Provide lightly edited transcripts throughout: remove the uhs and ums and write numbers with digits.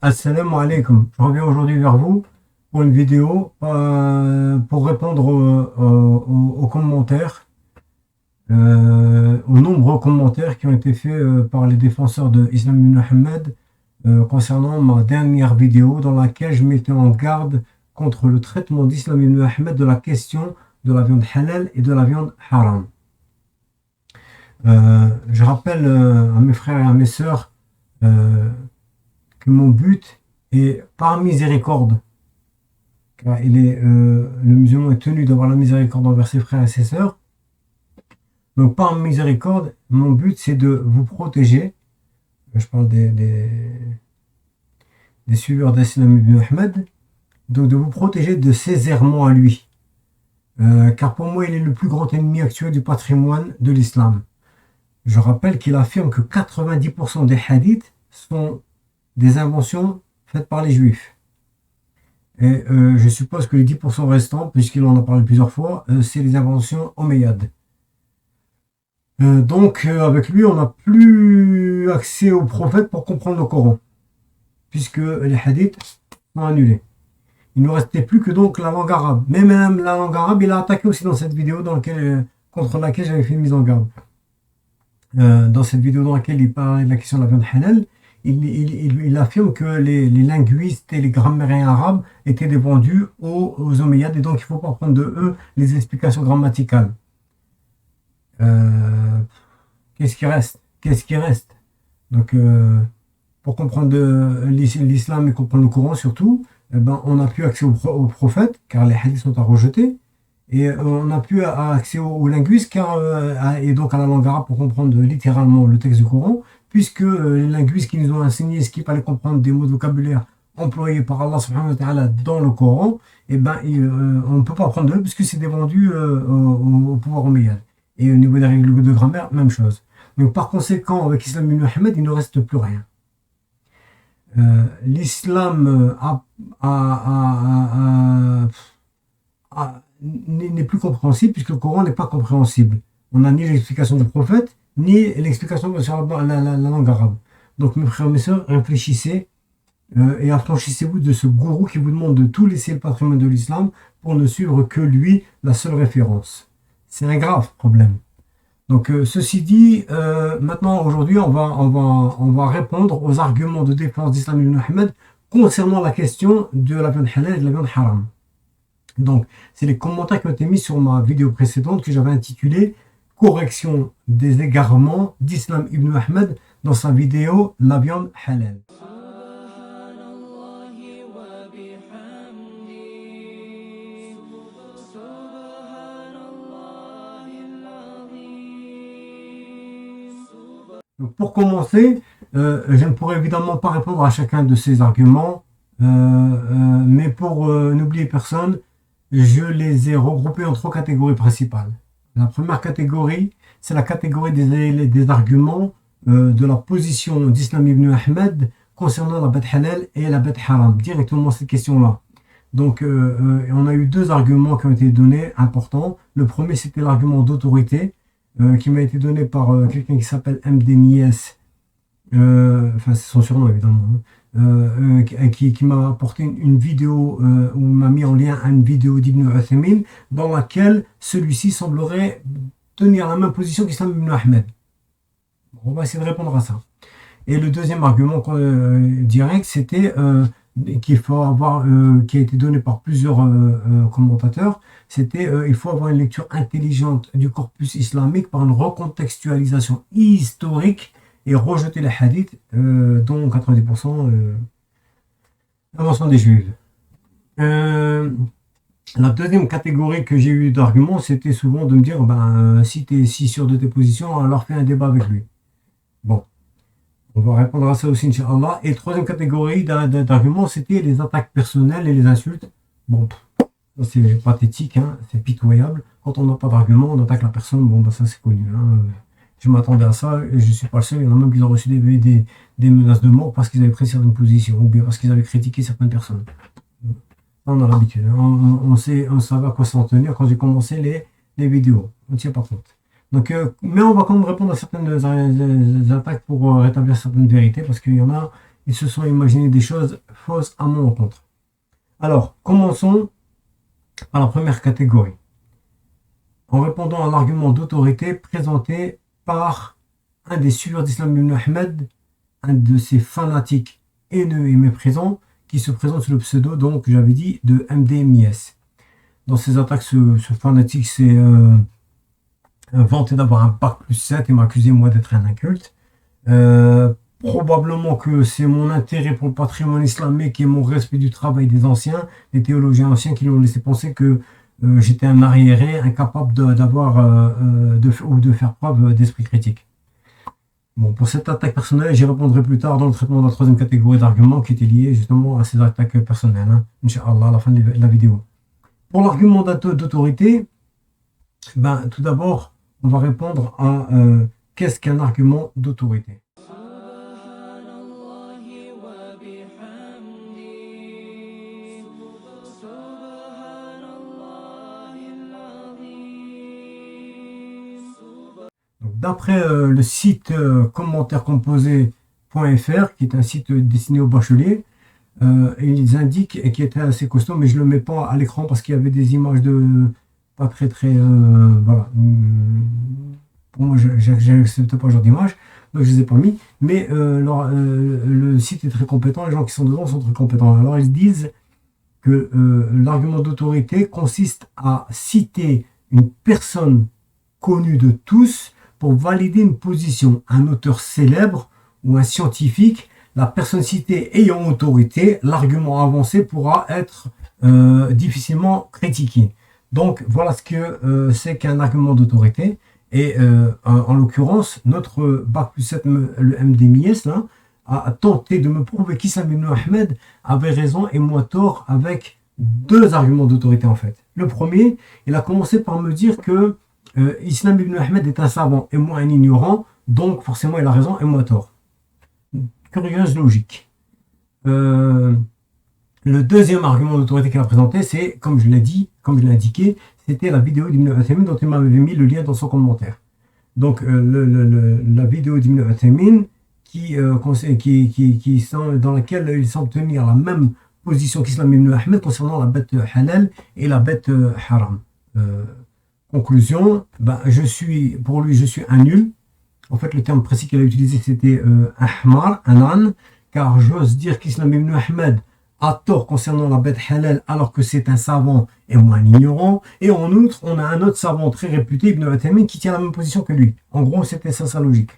Assalamu alaikum. Je reviens aujourd'hui vers vous pour une vidéo pour répondre aux commentaires, aux nombreux commentaires qui ont été faits par les défenseurs de Islam ibn Mohammed concernant ma dernière vidéo dans laquelle je mettais en garde contre le traitement d'Islam ibn Mohammed de la question de la viande halal et de la viande haram. Je rappelle à mes frères et à mes sœurs que mon but est par miséricorde, car le musulman est tenu d'avoir la miséricorde envers ses frères et ses sœurs. Donc par miséricorde, mon but c'est de vous protéger. Je parle des suiveurs d'Islam ibn Ahmed, donc de vous protéger de ses errements à lui. Car pour moi, il est le plus grand ennemi actuel du patrimoine de l'islam. Je rappelle qu'il affirme que 90% des hadiths sont des inventions faites par les juifs. Et je suppose que les 10% restants, puisqu'il en a parlé plusieurs fois, c'est les inventions omeyyades. Donc avec lui, on n'a plus accès au prophète pour comprendre le Coran, puisque les hadiths sont annulés. Il ne nous restait plus que donc la langue arabe. Mais même la langue arabe, il a attaqué aussi dans cette vidéo contre laquelle j'avais fait une mise en garde. Dans cette vidéo dans laquelle il parlait de la question de la viande halal, il affirme que les linguistes et les grammairiens arabes étaient des vendus aux Omeyyades et donc il ne faut pas prendre de eux les explications grammaticales. Qu'est-ce qui reste Donc, pour comprendre l'islam et comprendre le Coran surtout, on n'a plus accès aux prophètes, car les hadiths sont à rejeter, et on n'a plus accès aux linguistes, et donc à la langue arabe pour comprendre littéralement le texte du Coran, puisque les linguistes qui nous ont enseigné ce qu'il fallait comprendre des mots de vocabulaire employés par Allah subhanahu wa ta'ala dans le Coran, on ne peut pas prendre d'eux, puisque c'est des vendus au pouvoir omeyyade. Et au niveau des règles de grammaire, même chose. Donc par conséquent, avec l'islam ibn Mohammed, il ne reste plus rien. L'islam n'est plus compréhensible puisque le Coran n'est pas compréhensible. On n'a ni l'explication du prophète, ni l'explication sur la langue arabe. Donc mes frères et mes sœurs, réfléchissez et affranchissez-vous de ce gourou qui vous demande de tout laisser le patrimoine de l'islam pour ne suivre que lui, la seule référence. C'est un grave problème. Donc ceci dit, maintenant aujourd'hui on va répondre aux arguments de défense d'Islam ibn Mohammed concernant la question de la viande halal et de la viande haram. Donc c'est les commentaires qui ont été mis sur ma vidéo précédente que j'avais intitulée Correction des égarements d'Islam ibn Mohammed dans sa vidéo La viande halal. Donc pour commencer, je ne pourrai évidemment pas répondre à chacun de ces arguments, mais pour n'oublier personne, je les ai regroupés en trois catégories principales. La première catégorie, c'est la catégorie des arguments de la position d'Islam ibn Ahmed concernant la bête halal et la bête haram, directement cette question-là. Donc on a eu deux arguments qui ont été donnés importants. Le premier, c'était l'argument d'autorité, qui m'a été donné par quelqu'un qui s'appelle MD Mies, enfin c'est son surnom évidemment, qui m'a apporté une vidéo, ou m'a mis en lien à une vidéo d'Ibn Uthaymin dans laquelle celui-ci semblerait tenir la même position qu'Islam ibn Ahmed. On va essayer de répondre à ça. Et le deuxième argument direct, c'était qu'il faut avoir, qui a été donné par plusieurs commentateurs, c'était il faut avoir une lecture intelligente du corpus islamique par une recontextualisation historique et rejeter les hadiths, dont 90% invention des juifs. La deuxième catégorie que j'ai eu d'arguments, c'était souvent de me dire si tu es si sûr de tes positions, alors fais un débat avec lui. Bon. On va répondre à ça aussi, Inch'Allah. Et troisième catégorie d'arguments, c'était les attaques personnelles et les insultes. Bon, c'est pathétique, hein, c'est pitoyable. Quand on n'a pas d'argument, on attaque la personne. Bon, ça c'est connu. Hein. Je m'attendais à ça et je ne suis pas le seul. Il y en a même qui ont reçu des menaces de mort parce qu'ils avaient pris certaines positions ou bien parce qu'ils avaient critiqué certaines personnes. On a l'habitude. Hein. On savait à quoi s'en tenir quand j'ai commencé les vidéos. On ne tient pas compte. Donc, mais on va quand même répondre à certaines attaques pour rétablir certaines vérités, parce qu'il y en a ils se sont imaginés des choses fausses à mon encontre. Alors, commençons par la première catégorie. En répondant à l'argument d'autorité présenté par un des suiveurs d'Islam ibn Ahmed, un de ces fanatiques haineux et méprisants qui se présente sous le pseudo, donc j'avais dit, de MDMIS. Dans ses attaques, ce fanatique s'est vanté d'avoir un bac plus 7 et m'a accusé moi d'être un inculte. Probablement que c'est mon intérêt pour le patrimoine islamique et mon respect du travail des anciens, des théologiens anciens qui l'ont laissé penser que j'étais un arriéré, incapable de faire preuve d'esprit critique. Bon, pour cette attaque personnelle, j'y répondrai plus tard dans le traitement de la troisième catégorie d'arguments qui était liée justement à ces attaques personnelles. Inch'Allah, à la fin de la vidéo. Pour l'argument d'autorité, tout d'abord, on va répondre à qu'est-ce qu'un argument d'autorité. D'après le site commentaires-composés.fr, qui est un site destiné aux bacheliers, ils indiquent, et qui était assez costaud, mais je ne le mets pas à l'écran parce qu'il y avait des images de pas très voilà. Pour moi, je n'accepte pas ce genre d'image, donc je ne les ai pas mis. Mais le site est très compétent, les gens qui sont dedans sont très compétents. Alors ils disent que l'argument d'autorité consiste à citer une personne connue de tous pour valider une position, un auteur célèbre ou un scientifique. La personne citée ayant autorité, l'argument avancé pourra être difficilement critiqué. Donc voilà ce que c'est qu'un argument d'autorité. Et en l'occurrence, notre bac plus 7, le MDMIS, là, a tenté de me prouver qu'Islam ibn Ahmed avait raison et moi tort avec deux arguments d'autorité en fait. Le premier, il a commencé par me dire que Islam ibn Ahmed est un savant et moi un ignorant, donc forcément il a raison et moi tort. Curieuse logique. Le deuxième argument d'autorité qu'il a présenté, c'est, comme je l'ai dit, comme je l'ai indiqué, c'était la vidéo d'Ibn Uthaymin dont il m'avait mis le lien dans son commentaire. Donc la vidéo d'Ibn Uthaymin dans laquelle il semble tenir la même position qu'Islam ibn Ahmed concernant la bête halal et la bête haram. Conclusion, pour lui je suis un nul. En fait, le terme précis qu'il a utilisé, c'était ahmar, un âne, car j'ose dire qu'Islam ibn Ahmed a tort concernant la bête halal alors que c'est un savant et moi un ignorant. Et en outre, on a un autre savant très réputé, Ibn Uthaymin, qui tient la même position que lui. En gros, c'était ça sa logique.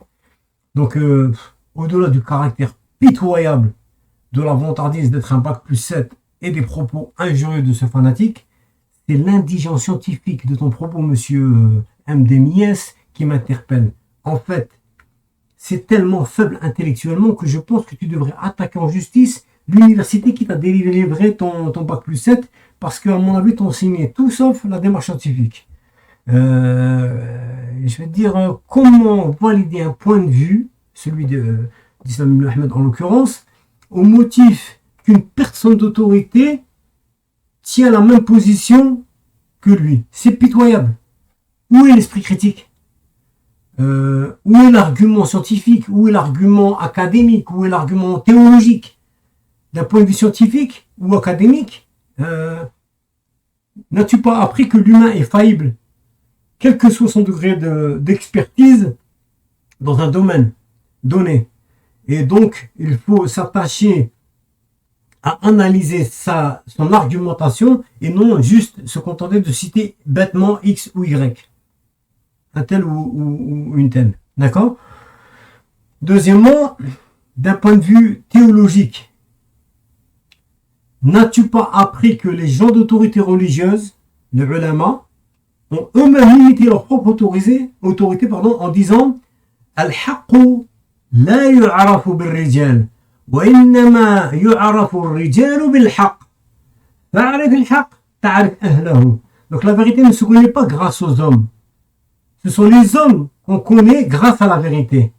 Donc, au-delà du caractère pitoyable de la vantardise d'être un bac plus 7 et des propos injurieux de ce fanatique, c'est l'indigence scientifique de ton propos, monsieur MDMIS, qui m'interpelle. En fait, c'est tellement faible intellectuellement que je pense que tu devrais attaquer en justice l'université qui t'a délivré ton bac plus 7 parce qu'à mon avis, t'ont signé tout sauf la démarche scientifique. Je vais te dire comment valider un point de vue, celui d'Islam ibn Ahmed en l'occurrence, au motif qu'une personne d'autorité tient la même position que lui. C'est pitoyable. Où est l'esprit critique ? Où est l'argument scientifique? Où est l'argument académique? Où est l'argument théologique? D'un point de vue scientifique ou académique, n'as-tu pas appris que l'humain est faillible, quel que soit son degré d'expertise dans un domaine donné? Et donc, il faut s'attacher à analyser son argumentation et non juste se contenter de citer bêtement X ou Y. Un tel ou une telle. D'accord? Deuxièmement, d'un point de vue théologique, n'as-tu pas appris que les gens d'autorité religieuse, les ulama, ont eux-mêmes limité leur propre autorité en disant Al-haqqu la yu'arafu bil-rijal wa innama yu'arafu al-rijalu bil-haqq. Fa'arif al-haqq, ta'arif ahlahu. Donc la vérité ne se connaît pas grâce aux hommes. Ce sont les hommes qu'on connaît grâce à la vérité.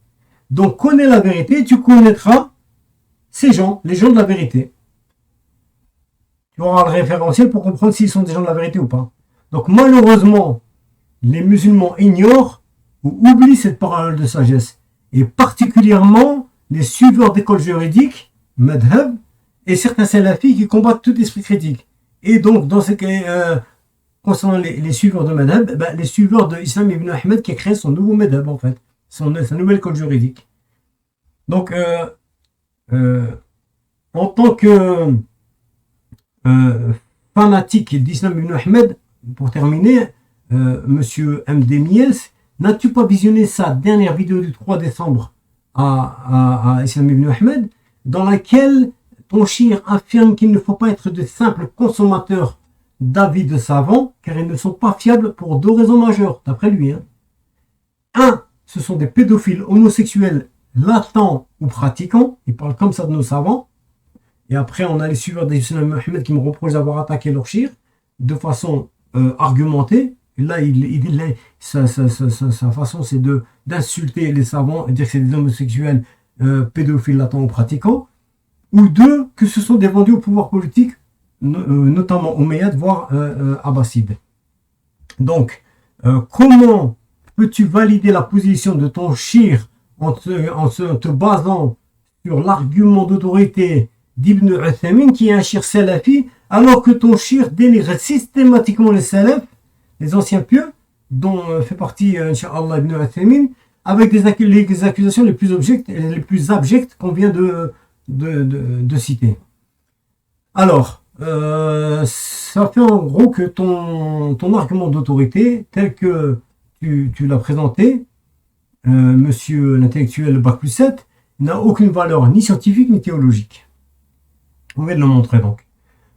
Donc connais la vérité, tu connaîtras ces gens, les gens de la vérité. Tu auras le référentiel pour comprendre s'ils sont des gens de la vérité ou pas. Donc malheureusement, les musulmans ignorent ou oublient cette parole de sagesse. Et particulièrement les suiveurs d'écoles juridiques madhab et certains salafis qui combattent tout esprit critique. Et donc, dans ce cas, concernant les suiveurs de madhab, ben, les suiveurs de Islam ibn Ahmed qui a créé son nouveau madhab, en fait, sa nouvelle code juridique. Donc, en tant que fanatique d'Islam ibn Ahmed, pour terminer, Monsieur MD Mies, n'as-tu pas visionné sa dernière vidéo du 3 décembre à Islam ibn Ahmed, dans laquelle ton shir affirme qu'il ne faut pas être de simples consommateurs d'avis de savants, car ils ne sont pas fiables pour deux raisons majeures, d'après lui. Un, ce sont des pédophiles homosexuels latents ou pratiquants, il parle comme ça de nos savants, et après on a les suiveurs d'Islam ibn Ahmed qui me reprochent d'avoir attaqué leur shir de façon argumentée. Et là, sa façon, c'est d'insulter les savants et dire que c'est des homosexuels pédophiles latents ou pratiquants. Ou deux, que ce sont des vendus au pouvoir politique, notamment Omeyyades, voire Abbassides. Donc, comment peux-tu valider la position de ton shir en te basant sur l'argument d'autorité d'Ibn Uthaymin, qui est un shir salafi, alors que ton shir dénigre systématiquement les salafs, les anciens pieux, dont fait partie, Inch'Allah, Ibn Uthaymin, avec les accusations les plus abjectes qu'on vient de citer. Alors, ça fait en gros que ton argument d'autorité, tel que tu l'as présenté, monsieur l'intellectuel Bac+7, n'a aucune valeur ni scientifique ni théologique. On vient de le montrer donc.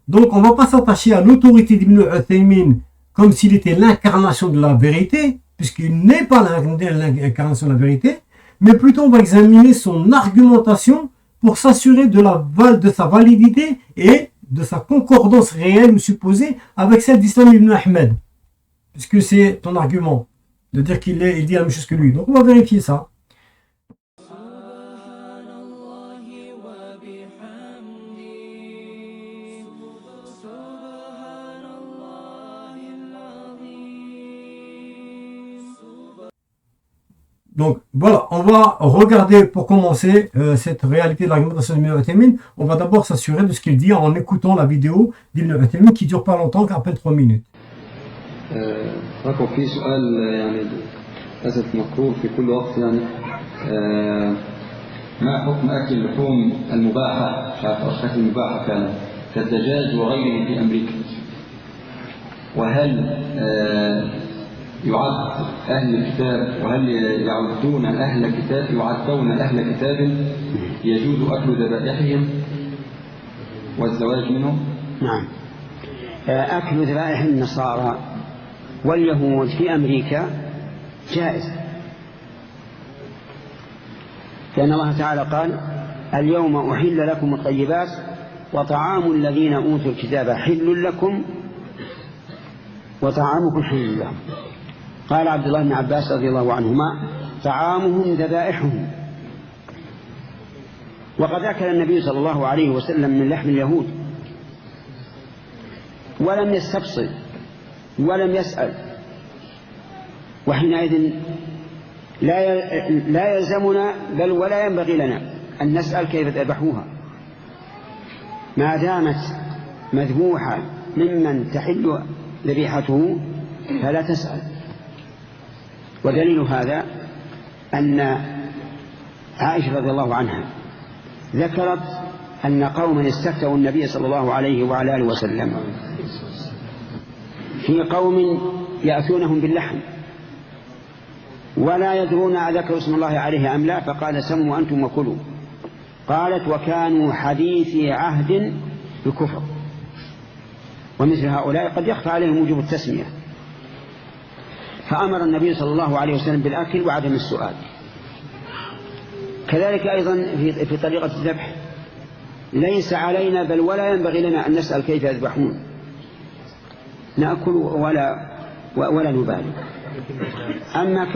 Donc on ne va pas s'attacher à l'autorité d'Ibn Uthaymin comme s'il était l'incarnation de la vérité, puisqu'il n'est pas l'incarnation de la vérité, mais plutôt on va examiner son argumentation pour s'assurer de sa validité et de sa concordance réelle ou supposée avec celle d'Islam ibn Ahmed, puisque c'est ton argument de dire qu'il dit la même chose que lui. Donc on va vérifier ça. Donc voilà, on va regarder pour commencer cette réalité de l'argumentation d'Ibn Uthaymin. On va d'abord s'assurer de ce qu'il dit en écoutant la vidéo d'Ibn Uthaymin qui dure pas longtemps, qu'à peine 3 minutes. رقم في سؤال يعني للأسف مكرور في كل وقت يعني ما حكم أكل اللحوم المباحة الأشخاص المباحة فعلا كالدجاج وغيره في أمريكا وهل يعد أهل الكتاب وهل يعدون أهل كتاب يجوز أكل ذبائحهم والزواج منهم؟ نعم. أكل ذبائح النصارى واليهود في أمريكا جائز، لأن الله تعالى قال اليوم أحل لكم الطيبات وطعام الذين أوتوا الكتاب حل لكم وطعامكم حل لهم. قال عبد الله بن عباس رضي الله عنهما طعامهم ذبائحهم. وقد أكل النبي صلى الله عليه وسلم من لحم اليهود ولم يستفصل ولم يسأل، وحينئذ لا يلزمنا بل ولا ينبغي لنا أن نسأل كيف ذبحوها ما دامت مذبوحة ممن تحل ذبيحته فلا تسأل. ودليل هذا أن عائشة رضي الله عنها ذكرت أن قوما استفتوا النبي صلى الله عليه وعلى آله وسلم في قوم يأتونهم باللحم ولا يدرون أذكروا اسم الله عليه أم لا، فقال سموا أنتم وكلوا. قالت وكانوا حديثي عهد بكفر، ومثل هؤلاء قد يخفى عليهم وجوب التسمية، فأمر النبي صلى الله عليه وسلم بالأكل وعدم السؤال. كذلك أيضا في طريقة الذبح ليس علينا بل ولا ينبغي لنا أن نسأل كيف يذبحون، نأكل ولا نبالي. أما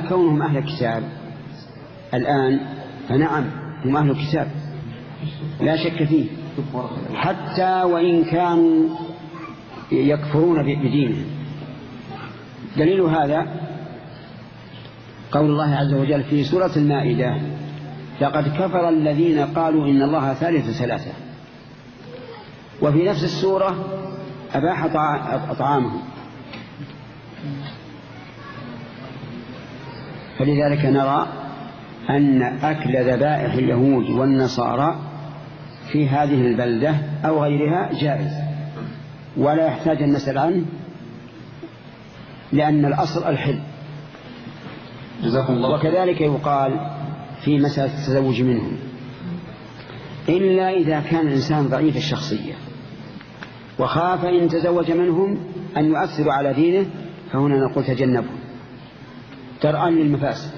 كونهم أهل الكتاب الآن فنعم هم أهل الكتاب لا شك فيه، حتى وإن كانوا يكفرون بدينهم. دليل هذا قول الله عز وجل في سورة المائدة لقد كفر الذين قالوا إن الله ثالث ثلاثة. وفي نفس السورة أباح طعامهم. فلذلك نرى أن أكل ذبائح اليهود والنصارى في هذه البلدة أو غيرها جائز ولا يحتاج أن نسأل عنه، لأن الأصل الحل. جزاكم الله. وكذلك يقال في مسألة التزوج منهم، إلا إذا كان الإنسان ضعيف الشخصية وخاف إن تزوج منهم أن يؤثروا على دينه، فهنا نقول تجنبهم درءا للمفاسد.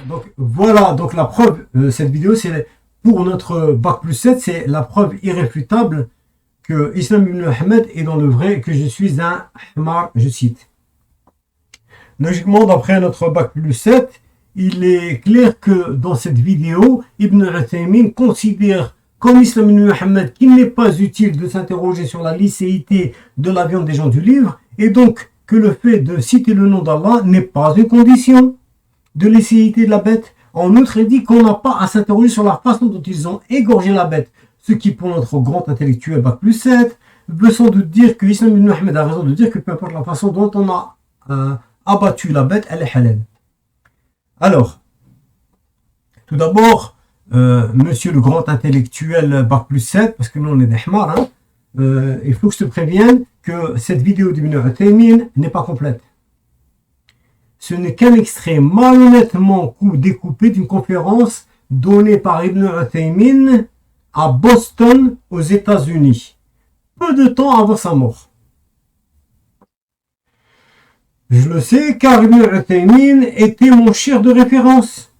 Donc voilà, donc la preuve, cette vidéo, c'est pour notre Bac plus 7, c'est la preuve irréfutable que Islam ibn Ahmed est dans le vrai, que je suis un Ahmar, je cite. Logiquement, d'après notre Bac plus 7, il est clair que dans cette vidéo, Ibn Uthaymin considère comme Islam ibn Ahmed qu'il n'est pas utile de s'interroger sur la licéité de la viande des gens du livre, et donc que le fait de citer le nom d'Allah n'est pas une condition de licéité de la bête. En outre, il dit qu'on n'a pas à s'interroger sur la façon dont ils ont égorgé la bête, ce qui pour notre grand intellectuel Bac plus 7 veut sans doute dire que Islam ibn Ahmed a raison de dire que peu importe la façon dont on a abattu la bête, elle est halal. Alors, tout d'abord, monsieur le grand intellectuel Bac plus 7, parce que nous on est des hmars, hein, il faut que je te prévienne que cette vidéo d'Ibn Uthaymin n'est pas complète. Ce n'est qu'un extrait malhonnêtement découpé d'une conférence donnée par Ibn Uthaymin à Boston, aux États-Unis, peu de temps avant sa mort. Je le sais car Ibn Uthaymin était mon cher de référence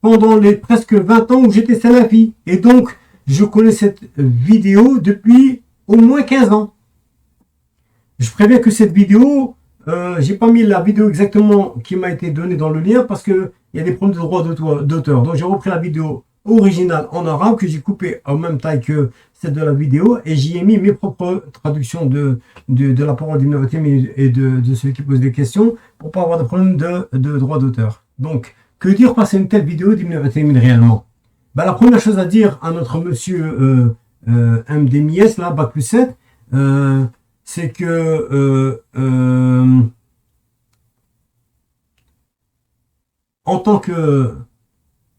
pendant les presque 20 ans où j'étais salafi. Et donc, je connais cette vidéo depuis au moins 15 ans. Je préviens que cette vidéo, j'ai pas mis la vidéo exactement qui m'a été donnée dans le lien parce qu'il y a des problèmes de droit d'auteur. Donc, j'ai repris la vidéo originale en arabe que j'ai coupée en même taille que celle de la vidéo et j'y ai mis mes propres traductions de la parole d'Ibn Uthaymin et de ceux qui posent des questions pour pas avoir de problème de droit d'auteur. Donc, que dire passer une telle vidéo d'Ibn Uthaymin réellement? Ben, la première chose à dire à notre monsieur MDMIS, là, Bac plus 7, c'est que en tant que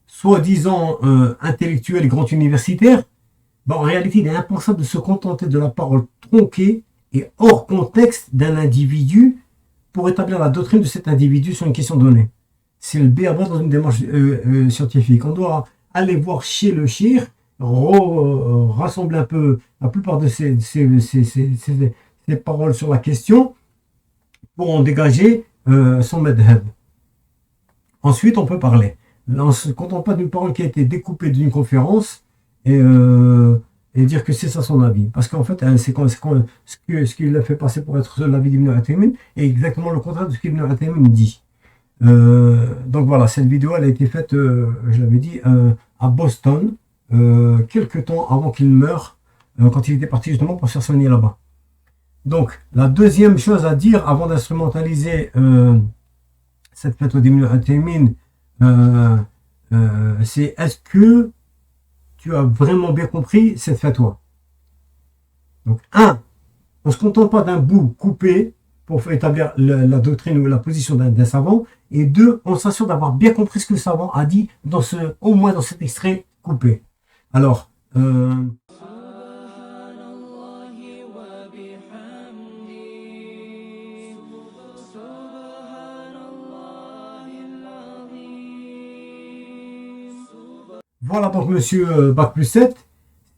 soi-disant intellectuel et grand universitaire, ben, en réalité, il est impensable de se contenter de la parole tronquée et hors contexte d'un individu pour établir la doctrine de cet individu sur une question donnée. C'est le b.a.-ba dans une démarche scientifique. On doit aller voir chez le shir, rassembler un peu la plupart de ces paroles sur la question pour en dégager son madhab. Ensuite, on peut parler. Là, on ne se contente pas d'une parole qui a été découpée d'une conférence et dire que c'est ça son avis. Parce qu'en fait, ce qu'il a fait passer pour être l'avis d'Ibn Uthaymin est exactement le contraire de ce qu'Ibn Uthaymin dit. Donc voilà, cette vidéo elle a été faite, je l'avais dit, à Boston, quelques temps avant qu'il meure, quand il était parti justement pour se faire soigner là-bas. Donc, la deuxième chose à dire avant d'instrumentaliser cette fatwa d'Ibn Uthaymin, c'est est-ce que tu as vraiment bien compris cette fatwa? Donc, on ne se contente pas d'un bout coupé pour établir la doctrine ou la position d'un savant, et deux, on s'assure d'avoir bien compris ce que le savant a dit au moins dans cet extrait coupé. Alors, voilà donc monsieur Bac plus 7,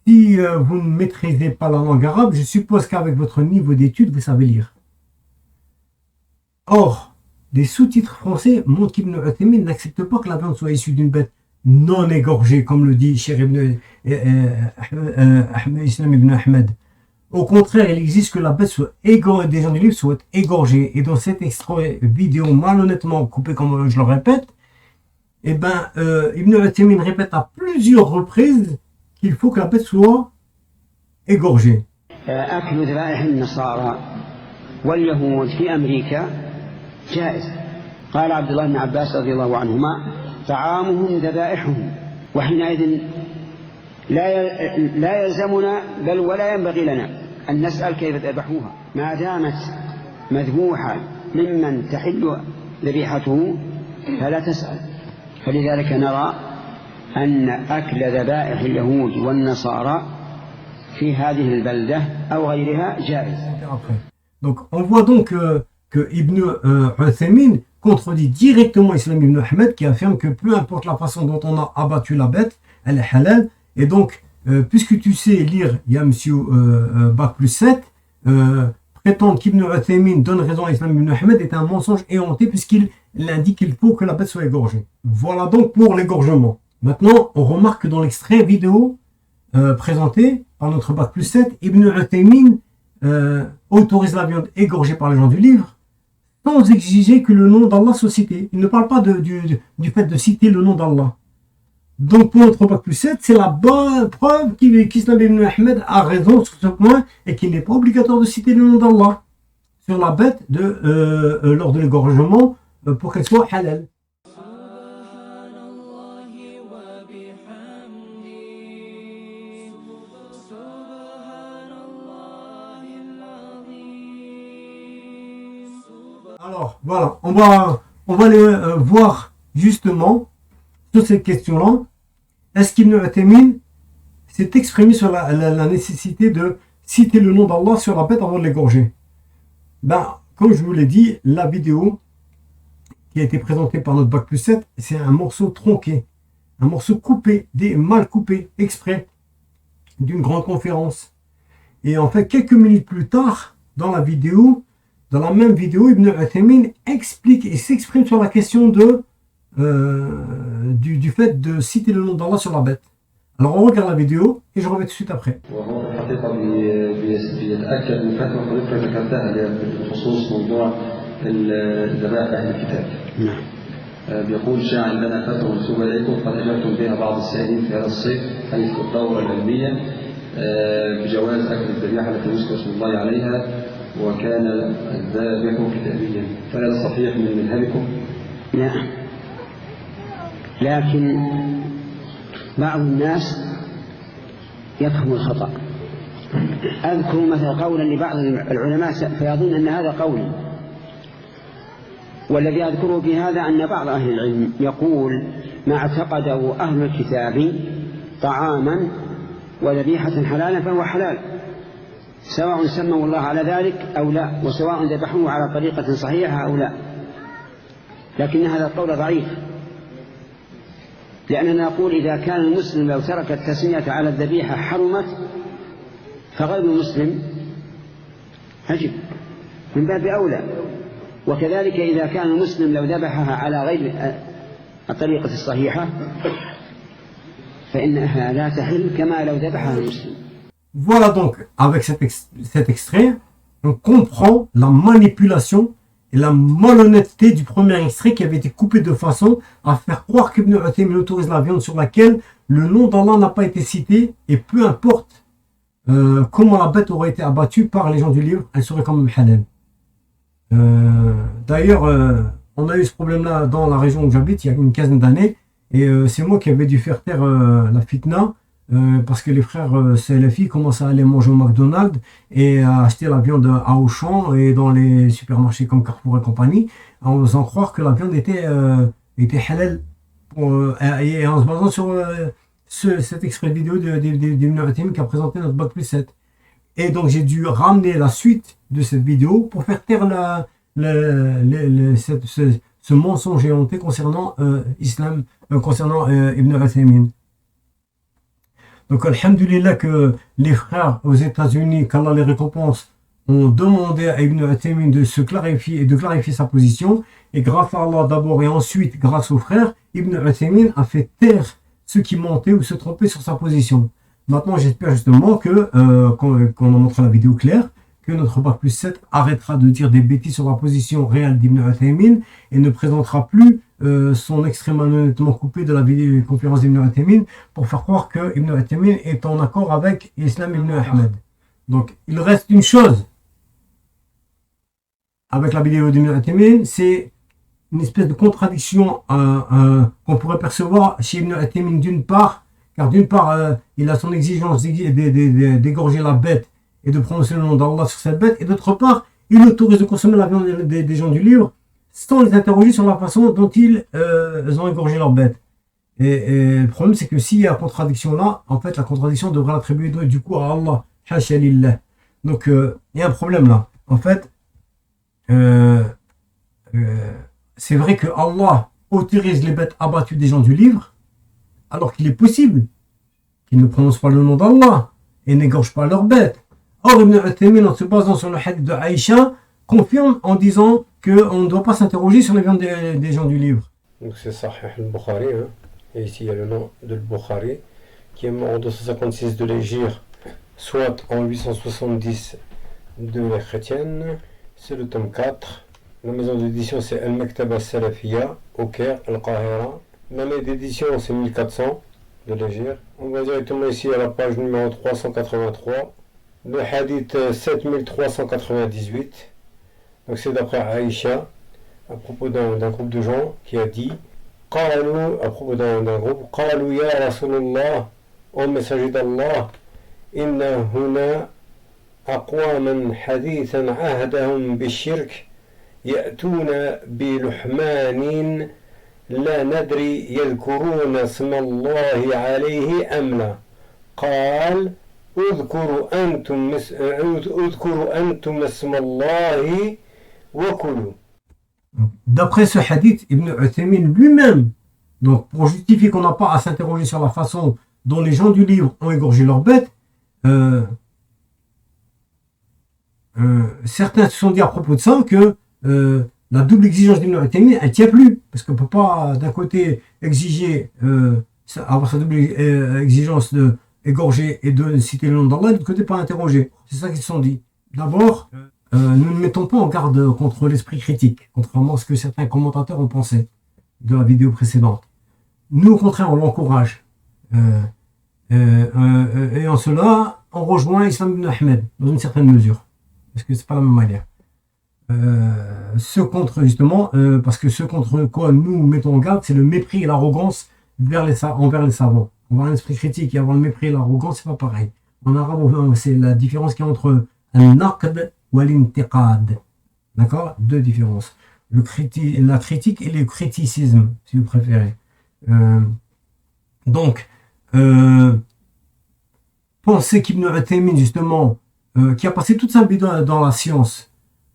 si vous ne maîtrisez pas la langue arabe, je suppose qu'avec votre niveau d'études, vous savez lire. Or, les sous-titres français montrent qu'Ibn Uthaymin n'accepte pas que la viande soit issue d'une bête non égorgée, comme le dit Cheikh Islam ibn Ahmed. Au contraire, il existe que la bête soit égorgée, des gens du livre soient égorgés. Et dans cet extrait vidéo malhonnêtement coupé, comme je le répète, eh ben, Ibn Uthaymin répète à plusieurs reprises qu'il faut que la bête soit égorgée. أكل ذبائح النصارى واليهود في أمريكا جائز. قال عبد الله بن عباس رضي الله عنهما: طعامهم ذبائحهم وحينئذ لا يلزمنا بل ولا ينبغي لنا أن نسأل كيف ذبحوها ما دامت مذبوحة ممن تحل ذبيحته فلا تسأل. فلذلك نرى أن أكل ذبائح اليهود والنصارى في هذه البلدة أو غيرها جائز. Donc on voit donc que Ibn Uthaymin contredit directement Islam Ibn Ahmed qui affirme que peu importe la façon dont on a abattu la bête, elle est halal. Et donc, puisque tu sais lire, il y a monsieur Bac plus 7, prétendre qu'Ibn Uthaymin donne raison à Islam Ibn Ahmed est un mensonge éhonté puisqu'il indique qu'il faut que la bête soit égorgée. Voilà donc pour l'égorgement. Maintenant, on remarque que dans l'extrait vidéo présenté par notre Bac plus 7, Ibn Uthaymin autorise la viande égorgée par les gens du livre sans exiger que le nom d'Allah soit cité. Il ne parle pas du fait de citer le nom d'Allah. Donc pour notre Bac plus 7, c'est la bonne preuve qu'Islam Ibn Ahmed a raison sur ce point et qu'il n'est pas obligatoire de citer le nom d'Allah sur la bête lors de l'égorgement pour qu'elle soit halal. Alors voilà, on va aller voir justement sur cette question-là. Est-ce qu'Ibn Uthaymin s'est exprimé sur la nécessité de citer le nom d'Allah sur la bête avant de l'égorger? Comme je vous l'ai dit, la vidéo qui a été présentée par notre Bac plus 7, c'est un morceau tronqué, un morceau coupé, mal coupé, exprès, d'une grande conférence. Et en fait, quelques minutes plus tard, dans la même vidéo, Ibn Uthaymin explique et s'exprime sur la question du fait de citer le nom d'Allah sur la bête. Alors on regarde la vidéo et je reviens tout de suite après. بيقول شاعر لنا فتوى منسوبة إليكم قد أجبتم بها بعض السائلين في هذا الصيف حيث الدورة العلمية بجواز أكل الذبيحة التي يذكر اسم الله عليها وكان الذابح كتابيا فهذا صحيح من مذهبكم؟ نعم، لكن بعض الناس يفهم الخطأ. أذكر مثلا قولا لبعض العلماء فيظن أن هذا قولي، والذي أذكره في هذا أن بعض أهل العلم يقول ما اعتقده أهل الكتاب طعاما وذبيحة حلالا فهو حلال، سواء سموا الله على ذلك أو لا، وسواء ذبحوه على طريقة صحيحة أو لا. لكن هذا القول ضعيف، لأننا نقول إذا كان المسلم لو ترك التسمية على الذبيحة حرمت، فغير المسلم يجب من باب أولى. وكذلك إذا كان المسلم لو ذبحها على غير الطريقة الصحيحة فإنها لا تحل كما لو ذبحها المسلم. Voilà donc, avec cet extrait, on comprend la manipulation et la malhonnêteté du premier extrait qui avait été coupé de façon à faire croire qu'Ibn Uthaymin autorise la viande sur laquelle le nom d'Allah n'a pas été cité, et peu importe comment la bête aurait été abattue par les gens du livre, elle serait quand même halal. D'ailleurs, on a eu ce problème-là dans la région où j'habite il y a une quinzaine d'années, et c'est moi qui avais dû faire taire la fitna, parce que les frères CLFI commençaient à aller manger au McDonald's et à acheter la viande à Auchan et dans les supermarchés comme Carrefour et compagnie, en faisant croire que la viande était halal, et en se basant sur cet extrait vidéo d'Ibn Uthaymin qui a présenté notre Bac plus 7. Et donc j'ai dû ramener la suite de cette vidéo pour faire taire ce mensonge éhonté concernant concernant Ibn Uthaymin. Donc alhamdulillah que les frères aux États-Unis, qu'Allah les récompense, ont demandé à Ibn Uthaymin de se clarifier et de clarifier sa position, et grâce à Allah d'abord et ensuite grâce aux frères, Ibn Uthaymin a fait taire ceux qui mentaient ou se trompaient sur sa position. Maintenant j'espère justement que qu'on en montre la vidéo claire, que notre Bac plus 7 arrêtera de dire des bêtises sur la position réelle d'Ibn Uthaymin et ne présentera plus son extrait malhonnêtement coupé de la conférence d'Ibn Uthaymin pour faire croire que Ibn Uthaymin est en accord avec Islam Ibn Ahmed. Donc il reste une chose avec la vidéo d'Ibn Uthaymin, c'est une espèce de contradiction qu'on pourrait percevoir chez Ibn Uthaymin d'une part, car d'une part, il a son exigence d'égorger la bête et de prononcer le nom d'Allah sur cette bête, et d'autre part, il autorise de consommer la viande des gens du livre sans les interroger sur la façon dont ils ont égorgé leur bête. Et le problème, c'est que s'il y a contradiction là, en fait, la contradiction devrait l'attribuer du coup à Allah. Hasha lillah. Donc, il y a un problème là. En fait, c'est vrai que Allah autorise les bêtes abattues des gens du livre, alors qu'il est possible qu'ils ne prononcent pas le nom d'Allah et n'égorgent pas leurs bêtes. Or, Ibn Uthaymin, en se basant sur le hadith de Aïcha, confirme en disant qu'on ne doit pas s'interroger sur les viandes des gens du livre. Donc c'est Sahih al-Bukhari, hein. Et ici il y a le nom de Bukhari, qui est mort en 256 de l'Hégire, soit en 870 de la chrétienne. C'est le tome 4. La maison d'édition c'est Al-Maktaba Salafiyya au Caire, Al-Qahira. L'année d'édition c'est 1400 de l'Hégire. On va directement ici à la page numéro 383. Le hadith 7398. Donc c'est d'après Aïcha, à propos d'un groupe de gens qui a dit, à propos d'un groupe, قالوا يا رسول الله, ô messager d'Allah, إن هنا أقواما حديثا عهدهم بالشرك يأتون بلحمان لا ندري يذكرون اسم الله عليه أم لا. قال اذكروا أنتم اسم الله وكلوا. D'après ce hadith, Ibn Uthaymin lui-même, donc pour justifier qu'on n'a pas à s'interroger sur la façon dont les gens du livre ont égorgé leurs bêtes, certains se sont dit à propos de ça que la double exigence d'Ibn Uthaymin, elle ne tient plus, parce qu'on ne peut pas d'un côté exiger, avoir sa double exigence de égorger et de citer le nom d'Allah, et de l'autre côté pas interroger. C'est ça qu'ils se sont dit. D'abord, nous ne mettons pas en garde contre l'esprit critique, contrairement à ce que certains commentateurs ont pensé de la vidéo précédente. Nous, au contraire, on l'encourage. Et en cela, on rejoint Islam ibn Ahmed, dans une certaine mesure. Parce que c'est pas la même manière. Ce contre, justement, parce que ce contre quoi nous mettons en garde, c'est le mépris et l'arrogance envers les savants. Avoir un esprit critique et avoir le mépris et l'arrogance, c'est pas pareil. En arabe, c'est la différence qu'il y a entre un naqd ou l'intiqad. D'accord? Deux différences. La critique et le criticisme, si vous préférez. Donc, pensez qu'Ibn Uthaymin, justement, qui a passé toute sa vie dans la science,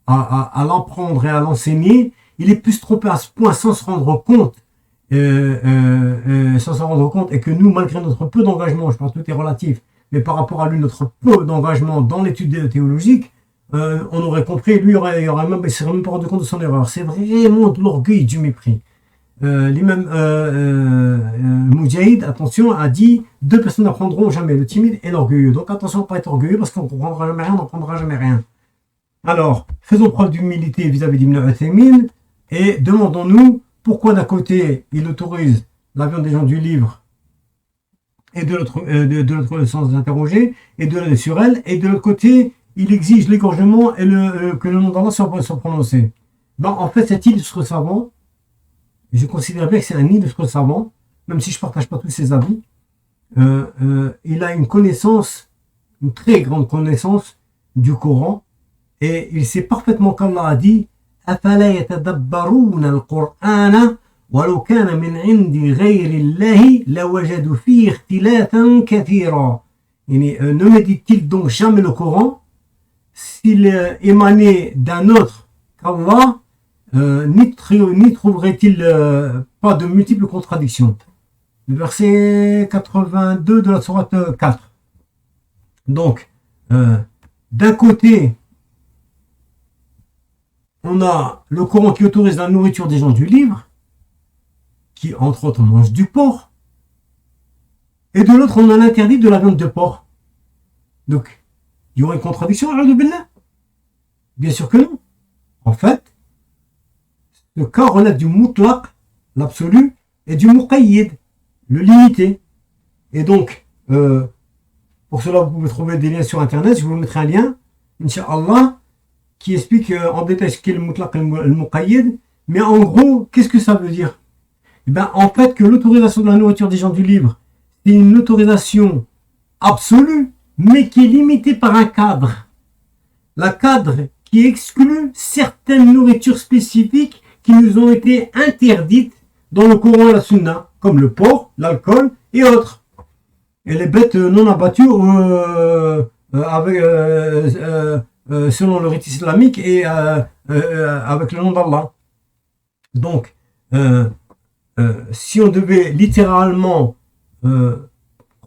à l'apprendre et à l'enseigner, il est plus trompé à ce point sans se rendre compte, et que nous, malgré notre peu d'engagement, je pense que tout est relatif, mais par rapport à lui, notre peu d'engagement dans l'étude théologique, on aurait compris, lui, il serait même pas rendu compte de son erreur. C'est vraiment de l'orgueil, du mépris. L'imam Mujahid, attention, a dit deux personnes n'apprendront jamais, le timide et l'orgueilleux. Donc attention à ne pas être orgueilleux parce qu'on ne comprendra jamais rien, on n'apprendra jamais rien. Alors, faisons preuve d'humilité vis-à-vis d'Ibn Uthaymin et demandons-nous pourquoi d'un côté il autorise la viande des gens du livre et de l'autre sans interroger et sur elle, et de l'autre côté il exige l'égorgement et que le nom d'Allah soit prononcé. Ben, en fait, cet illustre savant, je considère bien que c'est un illustre savant, même si je ne partage pas tous ses avis, il a une connaissance, une très grande connaissance du Coran, et il sait parfaitement qu'Allah a dit أَفَلَا يَتَدَبَّرُونَ الْقُرْآنَ وَلَوْ كَانَ مِنْ عِنْدِ غَيْرِ اللَّهِ لَوَجَدُوا فِيهِ اخْتِلَافًا كَثِيرًا. Ne médite-t-il donc jamais le Coran s'il émanait d'un autre qu'Allah, n'y trouverait-il pas de multiples contradictions. Le verset 82 de la sourate 4. Donc, d'un côté, on a le Coran qui autorise la nourriture des gens du livre, qui entre autres mangent du porc, et de l'autre on a l'interdit de la viande de porc. Donc, il y aurait une contradiction, a'udhu billah? Bien sûr que non. En fait, le cas relève du mutlaq, l'absolu, et du muqayyid, le limité. Et donc, pour cela, vous pouvez trouver des liens sur Internet. Je vous mettrai un lien, Inch'Allah, qui explique en détail ce qu'est le mutlaq et le muqayyid. Mais en gros, qu'est-ce que ça veut dire? Eh ben, en fait, que l'autorisation de la nourriture des gens du livre, c'est une autorisation absolue, mais qui est limitée par un cadre. Le cadre qui exclut certaines nourritures spécifiques qui nous ont été interdites dans le Coran et la Sunna, comme le porc, l'alcool et autres. Et les bêtes non abattues selon le rite islamique et avec le nom d'Allah. Donc, si on devait littéralement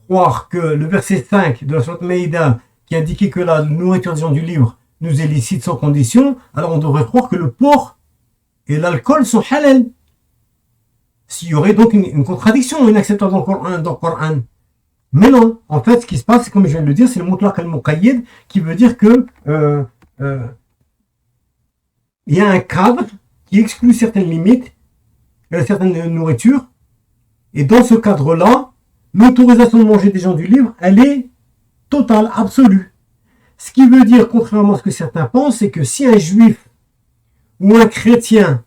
croire que le verset 5 de la sourate Maïda qui indiquait que la nourriture des gens du livre nous est licite sans condition, alors on devrait croire que le porc et l'alcool sont halal. S'il y aurait donc une contradiction inacceptable dans le Coran. Mais non, en fait, ce qui se passe, comme je viens de le dire, c'est le mutlaq al-muqayyid qui veut dire que il y a un cadre qui exclut certaines limites, certaines nourritures, et dans ce cadre-là, l'autorisation de manger des gens du livre, elle est totale, absolue. Ce qui veut dire, contrairement à ce que certains pensent, c'est que si un juif ou un chrétien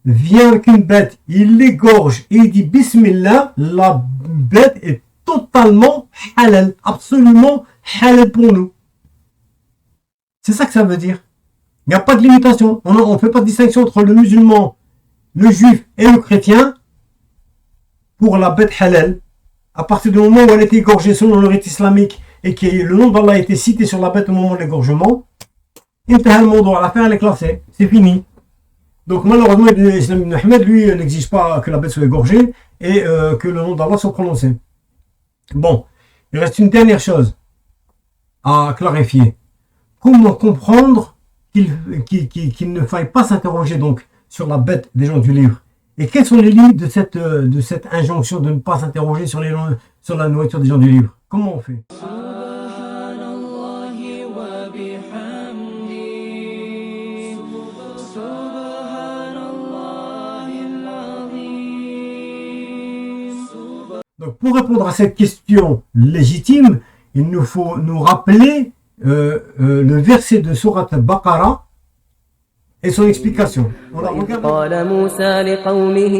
vient avec une bête, il l'égorge et il dit Bismillah, la bête est totalement halal, absolument halal pour nous. C'est ça que ça veut dire. Il n'y a pas de limitation. On ne fait pas de distinction entre le musulman, le juif et le chrétien pour la bête halal. À partir du moment où elle est égorgée selon le rite islamique et que le nom d'Allah a été cité sur la bête au moment de l'égorgement, l'affaire elle est classée. C'est fini. Donc malheureusement, l'islam ibn Ahmed, lui, n'exige pas que la bête soit égorgée et que le nom d'Allah soit prononcé. Bon, il reste une dernière chose à clarifier. Comment comprendre qu'il ne faille pas s'interroger donc sur la bête des gens du livre? Et quelles sont les limites de cette injonction de ne pas s'interroger sur la nourriture des gens du livre? Comment on fait? Donc, pour répondre à cette question légitime, il nous faut nous rappeler le verset de sourate Baqara et son explication. On la regarde. قال موسى لقومه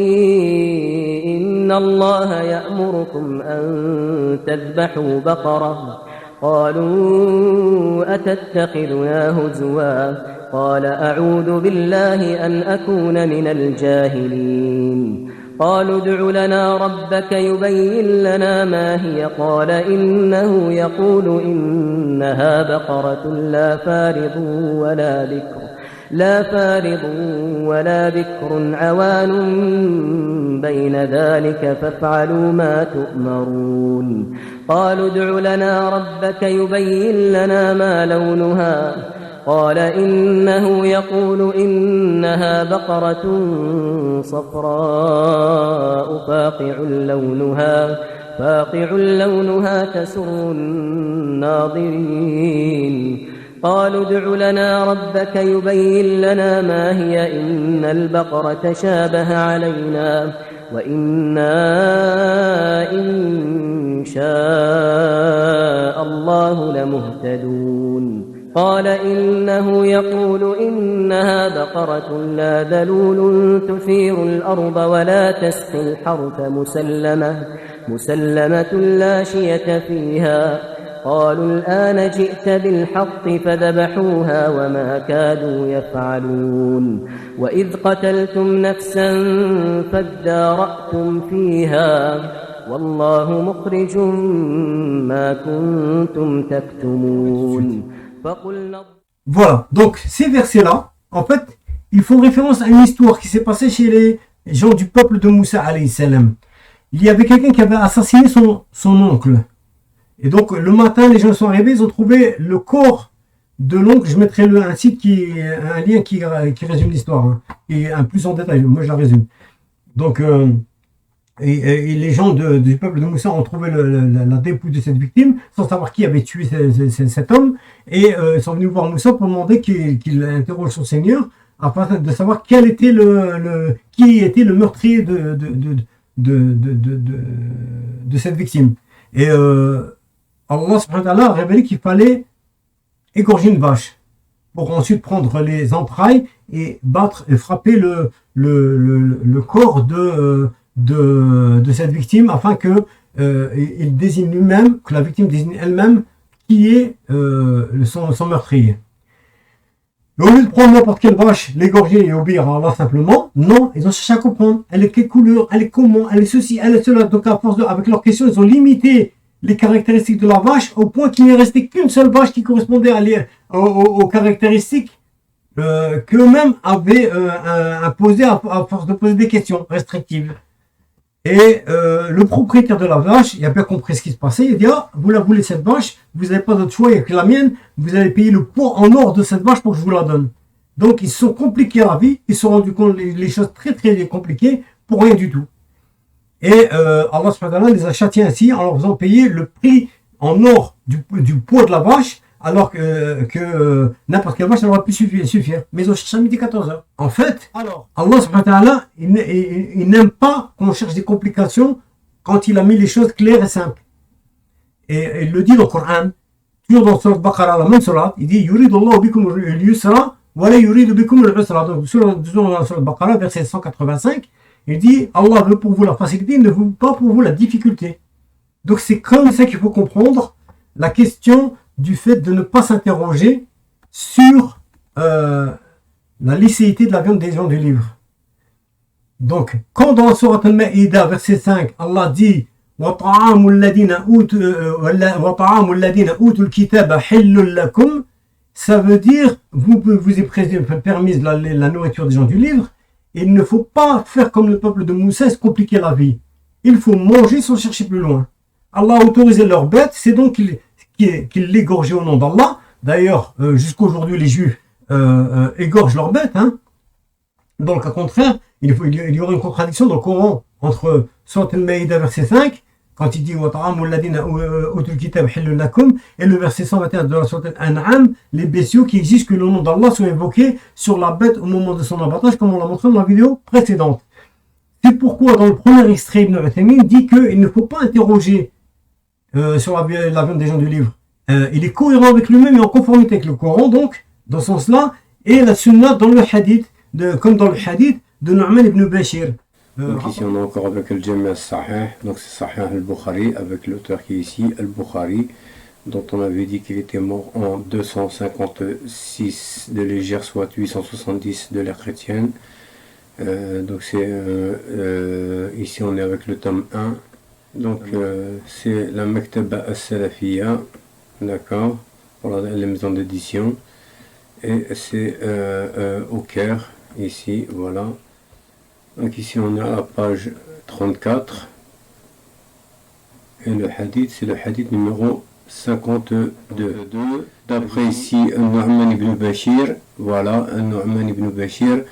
إن الله يأمركم أن تذبحوا بقرة قالوا أتتخذنا هزوا قال أعوذ بالله أن أكون من الجاهلين قالوا ادع لنا ربك يبين لنا ما هي قال إنه يقول إنها بقرة لا فارض ولا بكر عوان بين ذلك فافعلوا ما تؤمرون قالوا ادع لنا ربك يبين لنا ما لونها قال إنه يقول إنها بقرة صفراء فاقع لونها تسر الناظرين قالوا ادع لنا ربك يبين لنا ما هي إن البقرة شابه علينا وإنا إن شاء الله لمهتدون قال إنه يقول إنها بقرة لا ذلول تثير الأرض ولا تسقي الحرث مسلمة لا شية فيها قالوا الآن جئت بالحق فذبحوها وما كادوا يفعلون وإذ قتلتم نفسا فادارأتم فيها والله مخرج ما كنتم تكتمون Voilà, donc ces versets-là, en fait, ils font référence à une histoire qui s'est passée chez les gens du peuple de Moussa alayhi salam. Il y avait quelqu'un qui avait assassiné son oncle. Et donc le matin, les gens sont arrivés, ils ont trouvé le corps de l'oncle. Je mettrai un lien qui résume l'histoire, hein, et un plus en détail. Moi, je la résume. Donc, et les gens du peuple de Moussa ont trouvé la dépouille de cette victime, sans savoir qui avait tué cet homme, et ils sont venus voir Moussa pour demander qu'il interroge son Seigneur, afin de savoir qui était le meurtrier de cette victime. Et Allah subhanahu wa ta'ala a révélé qu'il fallait égorger une vache pour ensuite prendre les entrailles et battre et frapper le corps de cette victime afin que il désigne lui-même, que la victime désigne elle-même qui est son meurtrier. Et au lieu de prendre n'importe quelle vache, l'égorger et obéir à Allah simplement, non, ils ont cherché à comprendre. Elle est quelle couleur, elle est comment, elle est ceci, elle est cela. Donc à force avec leurs questions, ils ont limité les caractéristiques de la vache au point qu'il n'est resté qu'une seule vache qui correspondait aux caractéristiques qu'eux-mêmes avaient imposées à force de poser des questions restrictives. Et le propriétaire de la vache, il a bien compris ce qui se passait. Il a dit, ah, vous la voulez cette vache, vous n'avez pas d'autre choix que la mienne, vous allez payer le poids en or de cette vache pour que je vous la donne. Donc ils se sont compliqués la vie, ils se sont rendus compte les choses très très compliquées pour rien du tout. Et Allah subhanahu wa ta'ala les a châtiés ainsi en leur faisant payer le prix en or du poids de la vache, alors que n'importe quelle vache n'aurait pu suffire. Mais ils ont cherché à midi 14h. En fait, alors, Allah subhanahu wa ta'ala, il n'aime pas qu'on cherche des complications quand il a mis les choses claires et simples. Et il le dit dans le Coran, toujours dans Surat Baqarah, la même surat, il dit Yuridu Allah bikum al-yusra wa la yuridu bikum al-usra. Donc, dans Surat Baqarah, verset 185, il dit Allah veut pour vous la facilité, il ne veut pas pour vous la difficulté. Donc, c'est comme ça qu'il faut comprendre la question du fait de ne pas s'interroger sur la licéité de la viande des gens du livre. Donc, quand dans la sourate Al-Ma'idah, verset 5, Allah dit وَطَعَامُ الَّذِينَ أُوتُوا الْكِتَابَ حِلٌّ لَكُمْ, ça veut dire, vous est permise la nourriture des gens du livre, et il ne faut pas faire comme le peuple de Moussa et se compliquer la vie. Il faut manger sans chercher plus loin. Allah a autorisé leurs bêtes, c'est donc qu'il l'égorgeait au nom d'Allah. D'ailleurs, jusqu'aujourd'hui, les Juifs égorgent leurs bêtes. Hein. Dans le cas contraire, il y aurait une contradiction dans le Coran entre Surat Al-Ma'idah, verset 5, quand il dit وَطَعَامُ الَّذِينَ أُوتُوا الْكِتَابَ حِلٌّ لَكُمْ, et le verset 121 de la Surat Al-An'am, les bestiaux qui exigent que le nom d'Allah soit évoqué sur la bête au moment de son abattage, comme on l'a montré dans la vidéo précédente. C'est pourquoi, dans le premier extrait, Ibn Uthaymin dit qu'il ne faut pas interroger sur la viande des gens du livre. Il est cohérent avec lui-même et en conformité avec le Coran, donc, dans ce sens-là, et la sunna dans le hadith, comme dans le hadith de Nu'man ibn Bashir. Donc ici on est encore avec le Jami' al-Sahih, donc c'est Sahih al-Bukhari, avec l'auteur qui est ici, al-Bukhari, dont on avait dit qu'il était mort en 256 de l'Hégire, soit 870 de l'ère chrétienne. Donc c'est ici on est avec le tome 1. Donc c'est la Maktaba al-Salafiyya, d'accord, pour la maison d'édition, et c'est au Caire, ici, voilà. Donc ici on est à la page 34, et le hadith, c'est le hadith numéro 52. D'après ici, Nu'man ibn Bashir, voilà, Nu'man ibn Bashir,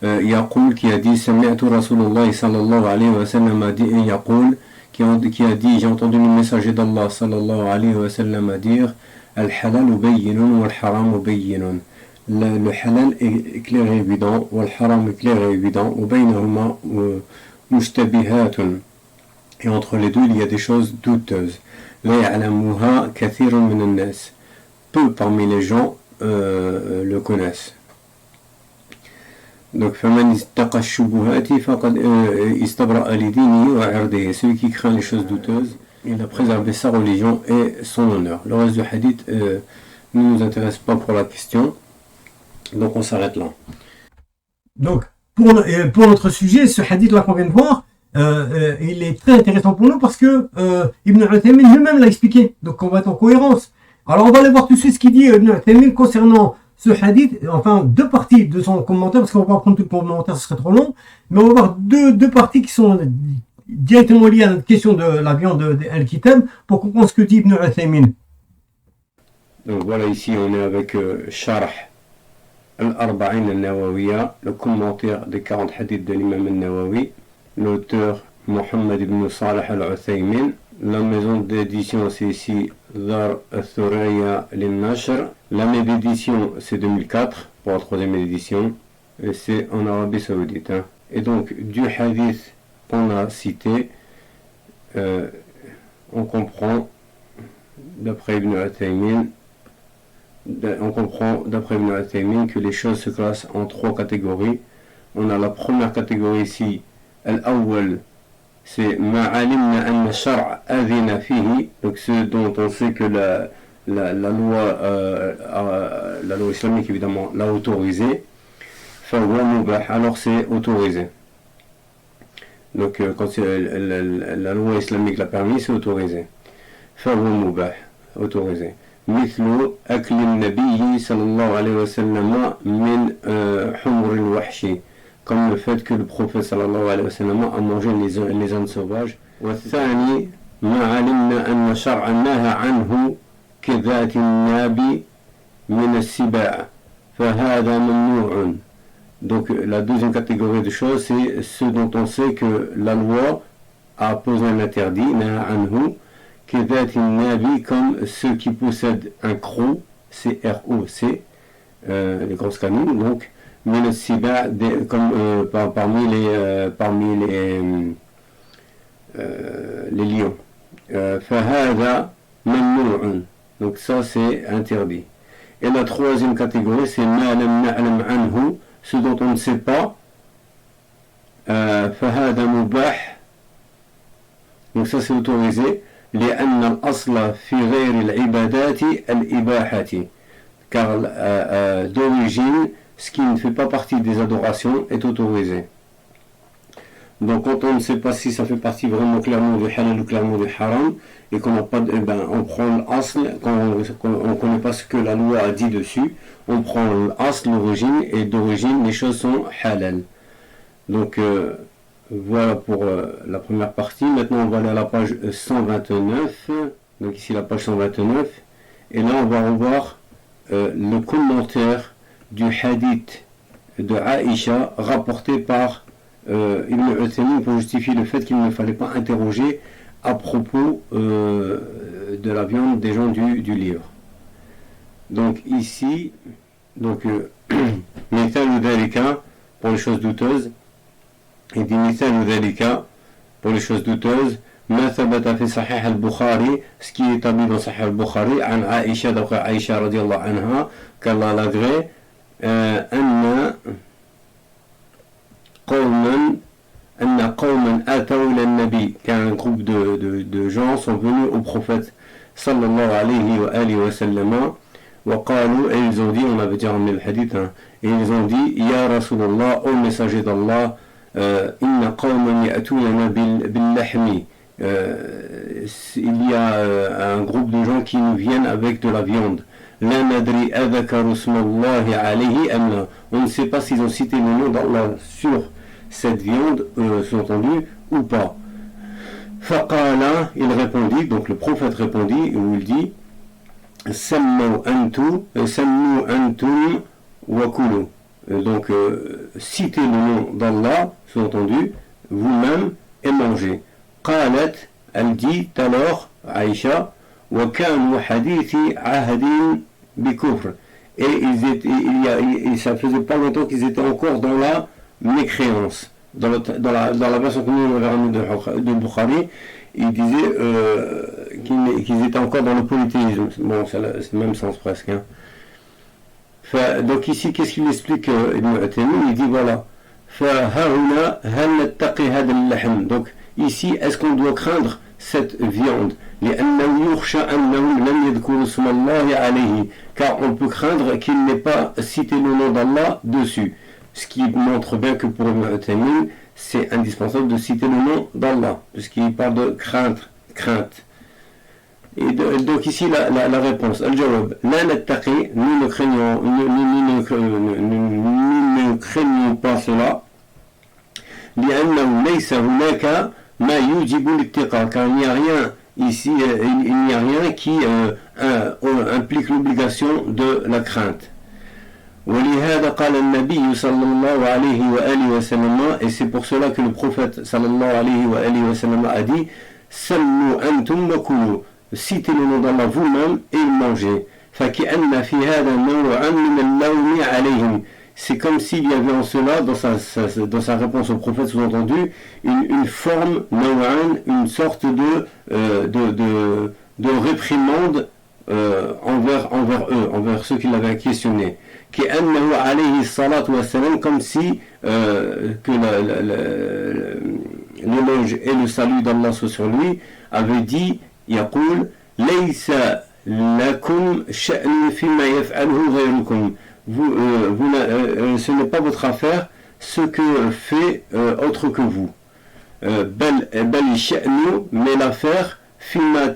يقول qui a dit سمعت رسول الله صلى الله عليه وسلم يقول qui a dit, j'ai entendu le messager d'Allah sallallahu alayhi wa sallam dire al-halal bayyinun wal-haram bayyinun. Le halal est clair et évident, wal-haram est clair et évident, wa baynahuma mushtabihatun. Et entre les deux, il y a des choses douteuses. La ya'lamuha kathirun min an-nas. Peu parmi les gens le connaissent. Donc, celui qui craint les choses douteuses, il a préservé sa religion et son honneur. Le reste du hadith ne nous intéresse pas pour la question, donc on s'arrête là. Donc, pour notre sujet, ce hadith-là qu'on vient de voir, il est très intéressant pour nous parce que Ibn Uthaymin lui-même l'a expliqué, donc on va être en cohérence. Alors, on va aller voir tout de suite ce qu'il dit Ibn Uthaymin concernant ce hadith, enfin deux parties de son commentaire, parce qu'on va pas prendre tout le commentaire, ce serait trop long, mais on va voir deux parties qui sont directement liées à notre question de la viande de Al-Kitab, pour comprendre ce que dit Ibn Uthaymin. Donc voilà, ici on est avec Sharh al-Arba'in al-Nawawiya, le commentaire des 40 hadiths de l'imam al-Nawawi, l'auteur Mohammed ibn Salih al-Uthaymin. La maison d'édition, c'est ici Dar al-Thuraya al-Nashr. L'année d'édition, c'est 2004 pour la troisième édition, et c'est en Arabie Saoudite. Hein. Et donc, du hadith qu'on a cité, on comprend, d'après Ibn Uthaymin, on comprend d'après Ibn Uthaymin que les choses se classent en 3 catégories. On a la première catégorie ici, al-awwal, c'est ma alimna anna shar'a adhina fihi, donc ce dont on sait que la loi islamique évidemment l'a autorisé, fa huwa mubah, alors c'est autorisé. Donc quand la loi islamique l'a permis, c'est autorisé. Fa huwa mubah, autorisé. مثل أكل النبي صلى الله عليه وسلم من حمر الوحش, comme le fait que le prophète sallallahu alayhi wa sallam a mangé les ânes sauvages. والثاني ما علمنا أن شرع نهى عنه كذات الناب من السباع فهذا ممنوع. Donc la deuxième catégorie de choses, c'est ce dont on sait que la loi a posé un interdit, نهى عنه كذات الناب, comme ceux qui possèdent un croc, C-R-O-C, les grosses canines, donc من السباع, comme parmi les lions. فهذا ممنوع, donc ça c'est interdit. Et la troisième catégorie, c'est ما لم نعلم عنه, ce dont on ne sait pas, فهذا مباح, donc ça c'est autorisé. لأن الأصل في غير العبادات الإباحة, car d'origine ce qui ne fait pas partie des adorations est autorisé. Donc quand on ne sait pas si ça fait partie vraiment clairement du halal ou clairement du haram, et qu'on n'a pas, on prend l'asl, quand on ne connaît pas ce que la loi a dit dessus, on prend l'asl, l'origine, et d'origine les choses sont halal. Donc voilà pour la première partie. Maintenant on va aller à la page 129, donc ici la page 129, et là on va revoir le commentaire du hadith de Aïcha rapporté par Ibn Uthaymin pour justifier le fait qu'il ne fallait pas interroger à propos de la viande des gens du livre. Donc ici, donc مثال ذلك pour les choses douteuses, il dit مثال ذلك pour les choses douteuses ما ثبت في صحيح البخاري, ce qui est établi dans Sahih al-Bukhari عن عائشة, d'après Aïcha رضي الله عنها, qu'Allah l'agrée, أن قوما أتوا إلى النبي, qu'un groupe de gens sont venus au prophète sallallahu alayhi wa alihi wa sallam, وقالوا, et ils ont dit, on avait déjà ramené le hadith, hein, et ils ont dit Ya Rasulallah, ô messager d'Allah, inna qawman ya'tuna bil lahmi, il y a un groupe de gens qui nous viennent avec de la viande. La nadri adhakaru smallahi alayhi amna, on ne sait pas s'ils ont cité le nom d'Allah sur cette viande, sous-entendu, ou pas. Faqala, il répondit, donc le prophète répondit, où il dit Sammu antum wa kulu, donc citez le nom d'Allah, sous-entendu, vous-même, et mangez. Qalat, elle dit alors, Aïcha, wa kanu hadithi ahdin bi kufr, et ça faisait pas longtemps qu'ils étaient encore dans la mécréance. Dans la version que nous avons de Bukhari, il disait qu'ils étaient encore dans le polythéisme. Bon, c'est le même sens presque. Hein. Donc ici, qu'est-ce qu'il explique Ibn Uthaymin? Il dit voilà. Donc ici, est-ce qu'on doit craindre cette viande? Car on peut craindre qu'il n'ait pas cité le nom d'Allah dessus. Ce qui montre bien que pour Ibn Uthaymin, c'est indispensable de citer le nom d'Allah, puisqu'il parle de crainte. Et donc ici la réponse, al-jawab, la nattaqi, nous ne craignons pas cela, لأنه ليس هناك ما يوجب الاتقاء, car il n'y a rien ici, il n'y a rien qui implique l'obligation de la crainte. ولهذا قال النبي صلى الله عليه وآله وسلم, et c'est pour cela que le prophète صلى الله عليه وآله وسلم a dit سموا أنتم وكلوا, citez le nom d'Allah vous-même et mangez. فكأن في هذا نوعا من اللوم عليهم, c'est comme s'il y avait en cela, dans sa réponse au prophète sous-entendu, une forme, une sorte de réprimande envers eux, envers ceux qui l'avaient questionné. كأنه عليه الصلاة والسلام, comme si que l'éloge et le salut d'Allah soit sur lui, avait dit, يقول ليس لكم شأن فيما يفعله غيركم. Ce n'est pas votre affaire ce que fait autre que vous. بل الشأن, mais l'affaire فيما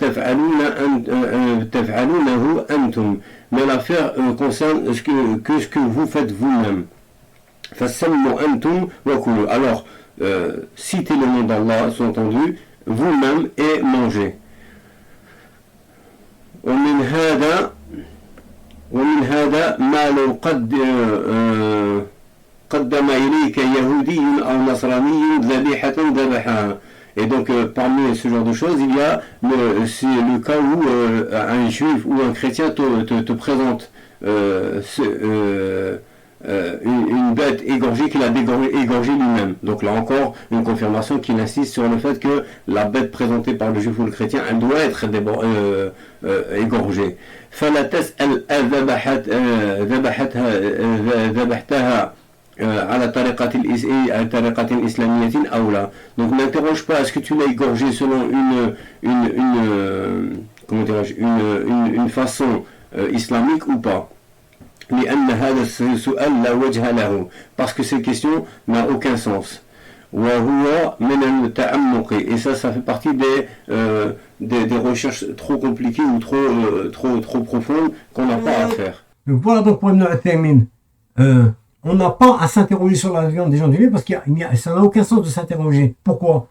تفعلونه أنتم, mais l'affaire concerne ce que vous faites vous-même. فسموا أنتم وكلوا. Alors citez le nom d'Allah, sous-entendu, vous-même, et mangez. ومن هذا ما لو قدم إليك يهودي أو نصراني ذبيحة ذبحها. Et donc parmi ce genre de choses, il y a le cas où un juif ou un chrétien te présente une bête égorgée qu'il a égorgée lui-même. Donc là encore, une confirmation qui insiste sur le fait que la bête présentée par le juif ou le chrétien, elle doit être égorgée. فلا تسأل ذبحتها على طريقة إسلامية أو لا. Donc n'interroge pas est-ce que tu l'as égorgé selon une façon islamique ou pas. لأن هذا السؤال لا وجه له, parce que ces questions n'ont aucun sens. وهو من التعمق, et ça fait partie des recherches trop compliquées ou trop profondes qu'on n'a pas à faire. Donc voilà donc pour Ibn Uthaymin, on n'a pas à s'interroger sur la viande des gens du livre parce que ça n'a aucun sens de s'interroger. Pourquoi?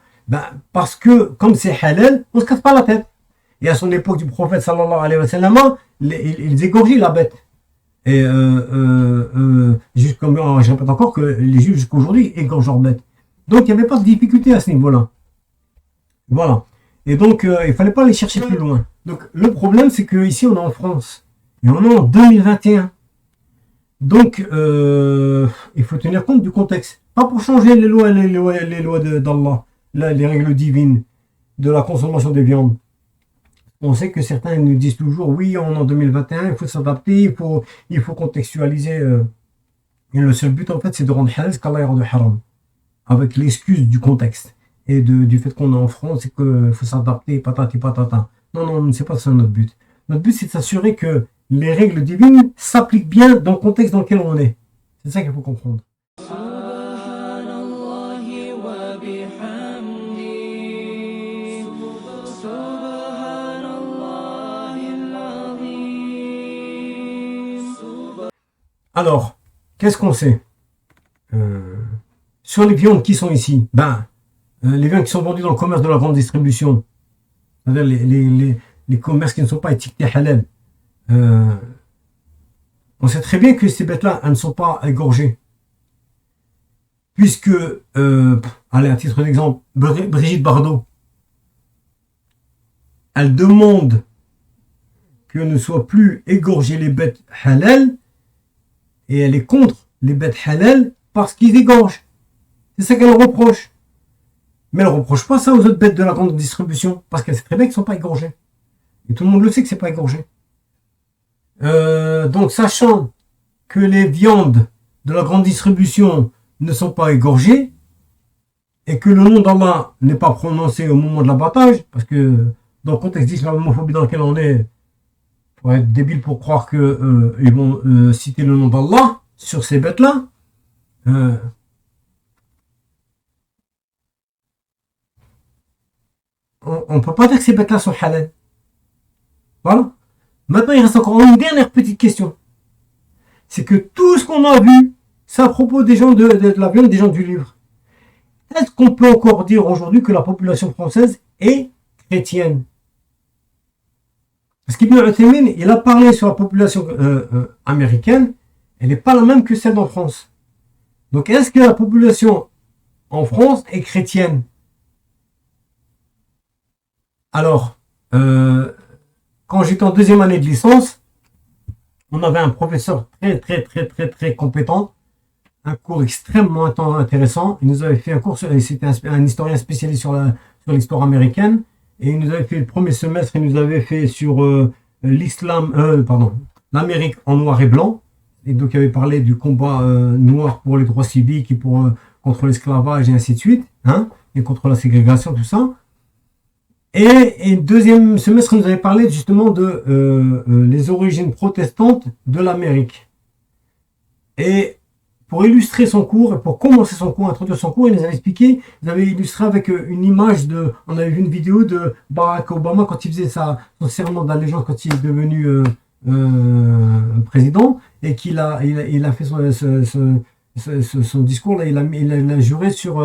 Parce que comme c'est halal, on ne se casse pas la tête. Et à son époque du prophète sallallahu alayhi wa sallam, ils égorgeaient la bête. Et juste comme je répète encore que les juifs jusqu'à aujourd'hui égorgent leur bête. Donc il n'y avait pas de difficulté à ce niveau-là. Voilà. Et donc il ne fallait pas aller chercher plus loin. Donc le problème c'est qu'ici on est en France. Et on est en 2021. Donc il faut tenir compte du contexte. Pas pour changer les lois d'Allah, les règles divines de la consommation des viandes. On sait que certains nous disent toujours oui, on est en 2021, il faut s'adapter, il faut contextualiser. Et le seul but en fait c'est de rendre halal ce qu'Allah rend haram. Avec l'excuse du contexte et du fait qu'on est en France et qu'il faut s'adapter, patati patata. Non, c'est pas ça notre but. Notre but c'est de s'assurer que les règles divines s'appliquent bien dans le contexte dans lequel on est. C'est ça qu'il faut comprendre. Alors, qu'est-ce qu'on sait sur les viandes qui sont ici? Les viandes qui sont vendues dans le commerce de la grande distribution, c'est-à-dire les commerces qui ne sont pas étiquetés halal, on sait très bien que ces bêtes-là, elles ne sont pas égorgées. Puisque, allez, à titre d'exemple, Brigitte Bardot, elle demande que ne soient plus égorgées les bêtes halal, et elle est contre les bêtes halal parce qu'ils égorgent. C'est ça qu'elle reproche. Mais elle ne reproche pas ça aux autres bêtes de la grande distribution, parce qu'elle sait très bien qu'ils ne sont pas égorgés. Et tout le monde le sait que ce n'est pas égorgé. Donc sachant que les viandes de la grande distribution ne sont pas égorgées, et que le nom d'Allah n'est pas prononcé au moment de l'abattage, parce que dans le contexte d'islamophobie dans lequel on est, pour être débile pour croire que ils vont citer le nom d'Allah sur ces bêtes-là, on ne peut pas dire que ces bêtes-là sont halal. Voilà. Maintenant, il reste encore une dernière petite question. C'est que tout ce qu'on a vu, c'est à propos des gens de la viande des gens du livre. Est-ce qu'on peut encore dire aujourd'hui que la population française est chrétienne? Parce qu'Ibn Uthaymin, il a parlé sur la population américaine, elle n'est pas la même que celle en France. Donc est-ce que la population en France est chrétienne? Alors, quand j'étais en deuxième année de licence, on avait un professeur très compétent, un cours extrêmement intéressant. Il nous avait fait un cours, c'était un historien spécialisé sur l'histoire américaine, et il nous avait fait le premier semestre, il nous avait fait sur l'islam, l'Amérique en noir et blanc, et donc il avait parlé du combat noir pour les droits civiques et pour contre l'esclavage et ainsi de suite, hein, et contre la ségrégation, tout ça. Et deuxième semestre, il nous avait parlé justement de les origines protestantes de l'Amérique. Et pour illustrer son cours, et pour commencer son cours, introduire son cours, il nous avait expliqué, il avait illustré avec une image de, on avait vu une vidéo de Barack Obama quand il faisait son serment d'allégeance, quand il est devenu président, et il a fait son discours, là, il a juré sur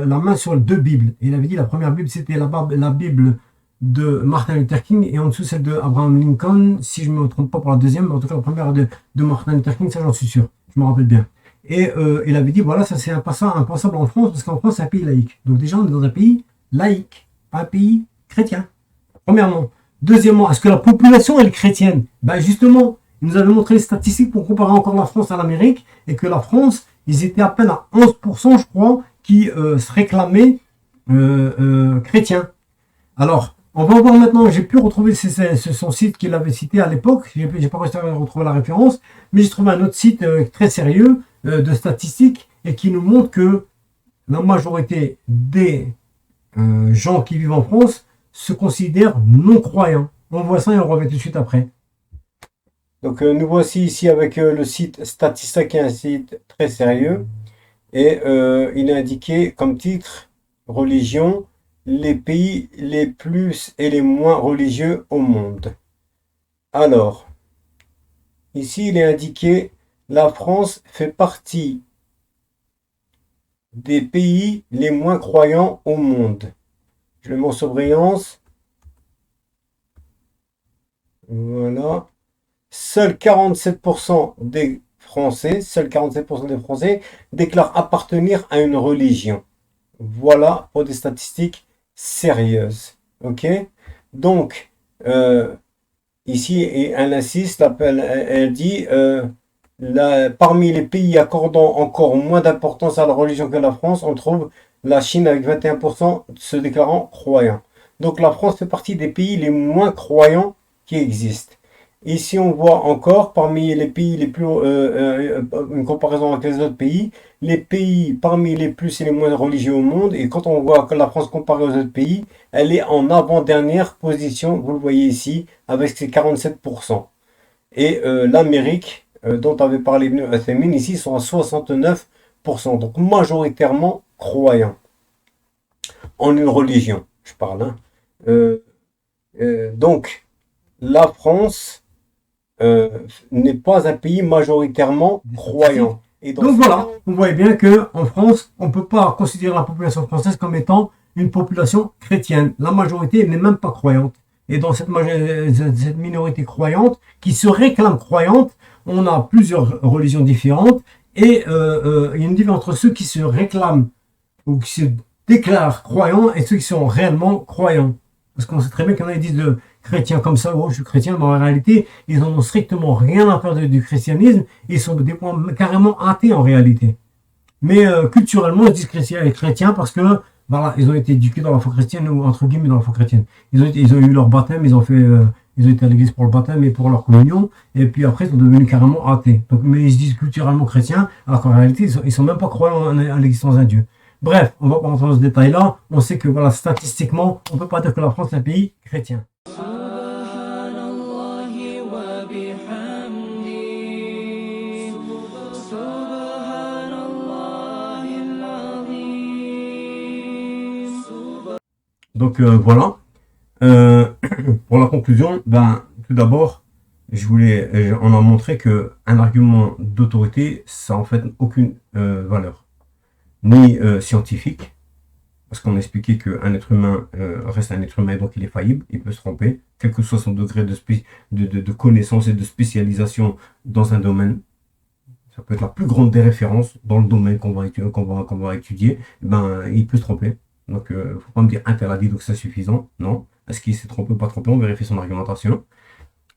la main sur deux Bibles. Et il avait dit la première Bible, c'était la Bible de Martin Luther King, et en dessous celle de Abraham Lincoln, si je ne me trompe pas pour la deuxième, mais en tout cas la première de Martin Luther King, ça j'en suis sûr, je me rappelle bien. Et il avait dit, voilà, ça c'est impensable en France, parce qu'en France c'est un pays laïque. Donc déjà on est dans un pays laïque, pas un pays chrétien, premièrement. Deuxièmement, est-ce que la population elle est chrétienne? Ben justement, il nous avait montré les statistiques pour comparer encore la France à l'Amérique, et que la France, ils étaient à peine à 11%, je crois, qui se réclamaient chrétiens. Alors, on va voir maintenant, j'ai pu retrouver son site qu'il avait cité à l'époque, j'ai pas réussi à retrouver la référence, mais j'ai trouvé un autre site très sérieux de statistiques et qui nous montre que la majorité des gens qui vivent en France se considèrent non croyants. On voit ça et on revient tout de suite après. Donc nous voici ici avec le site Statista qui est un site très sérieux et il est indiqué comme titre religion, les pays les plus et les moins religieux au monde. Alors, ici il est indiqué la France fait partie des pays les moins croyants au monde. Je le mets en surbrillance. Voilà. Seuls 47% des Français déclarent appartenir à une religion. Voilà pour des statistiques sérieuses. Ok? Donc, ici, elle insiste, elle dit parmi les pays accordant encore moins d'importance à la religion que la France, on trouve la Chine avec 21% se déclarant croyants. Donc la France fait partie des pays les moins croyants qui existent. Ici, on voit encore, parmi les pays les plus, une comparaison avec les autres pays, les pays parmi les plus et les moins religieux au monde, et quand on voit que la France comparée aux autres pays, elle est en avant-dernière position, vous le voyez ici, avec ses 47%. Et l'Amérique, dont avait parlé Ibn Uthaymin, ici, sont à 69%, donc majoritairement croyants en une religion, je parle. Donc, la France n'est pas un pays majoritairement croyant. Et donc voilà, vous voyez bien qu'en France, on ne peut pas considérer la population française comme étant une population chrétienne. La majorité n'est même pas croyante. Et dans cette minorité croyante, qui se réclame croyante, on a plusieurs religions différentes. Et il y a une différence entre ceux qui se réclament ou qui se déclarent croyants et ceux qui sont réellement croyants. Parce qu'on sait très bien qu'il y en a qui disent de chrétiens comme ça, oh, je suis chrétien, mais en réalité, ils n'en ont strictement rien à faire du christianisme. Ils sont des points carrément athées en réalité. Mais culturellement, ils disent chrétiens parce que voilà, ils ont été éduqués dans la foi chrétienne ou entre guillemets dans la foi chrétienne. Ils ont eu leur baptême, ils ont été à l'église pour le baptême et pour leur communion, et puis après ils sont devenus carrément athées. Donc, mais ils se disent culturellement chrétiens, alors qu'en réalité, ils sont même pas croyants à l'existence d'un Dieu. Bref, on va pas rentrer dans ce détail-là. On sait que voilà, statistiquement, on peut pas dire que la France est un pays chrétien. Donc voilà. Pour la conclusion, tout d'abord, on a montré que un argument d'autorité, ça en fait aucune valeur, ni scientifique, parce qu'on a expliqué qu'un être humain reste un être humain, donc il est faillible, il peut se tromper, quel que soit son degré de connaissance et de spécialisation dans un domaine. Ça peut être la plus grande des références dans le domaine qu'on va étudier, il peut se tromper. Donc, faut pas me dire un tel a dit, donc c'est suffisant. Non. Est-ce qu'il s'est trompé ou pas trompé? On vérifie son argumentation.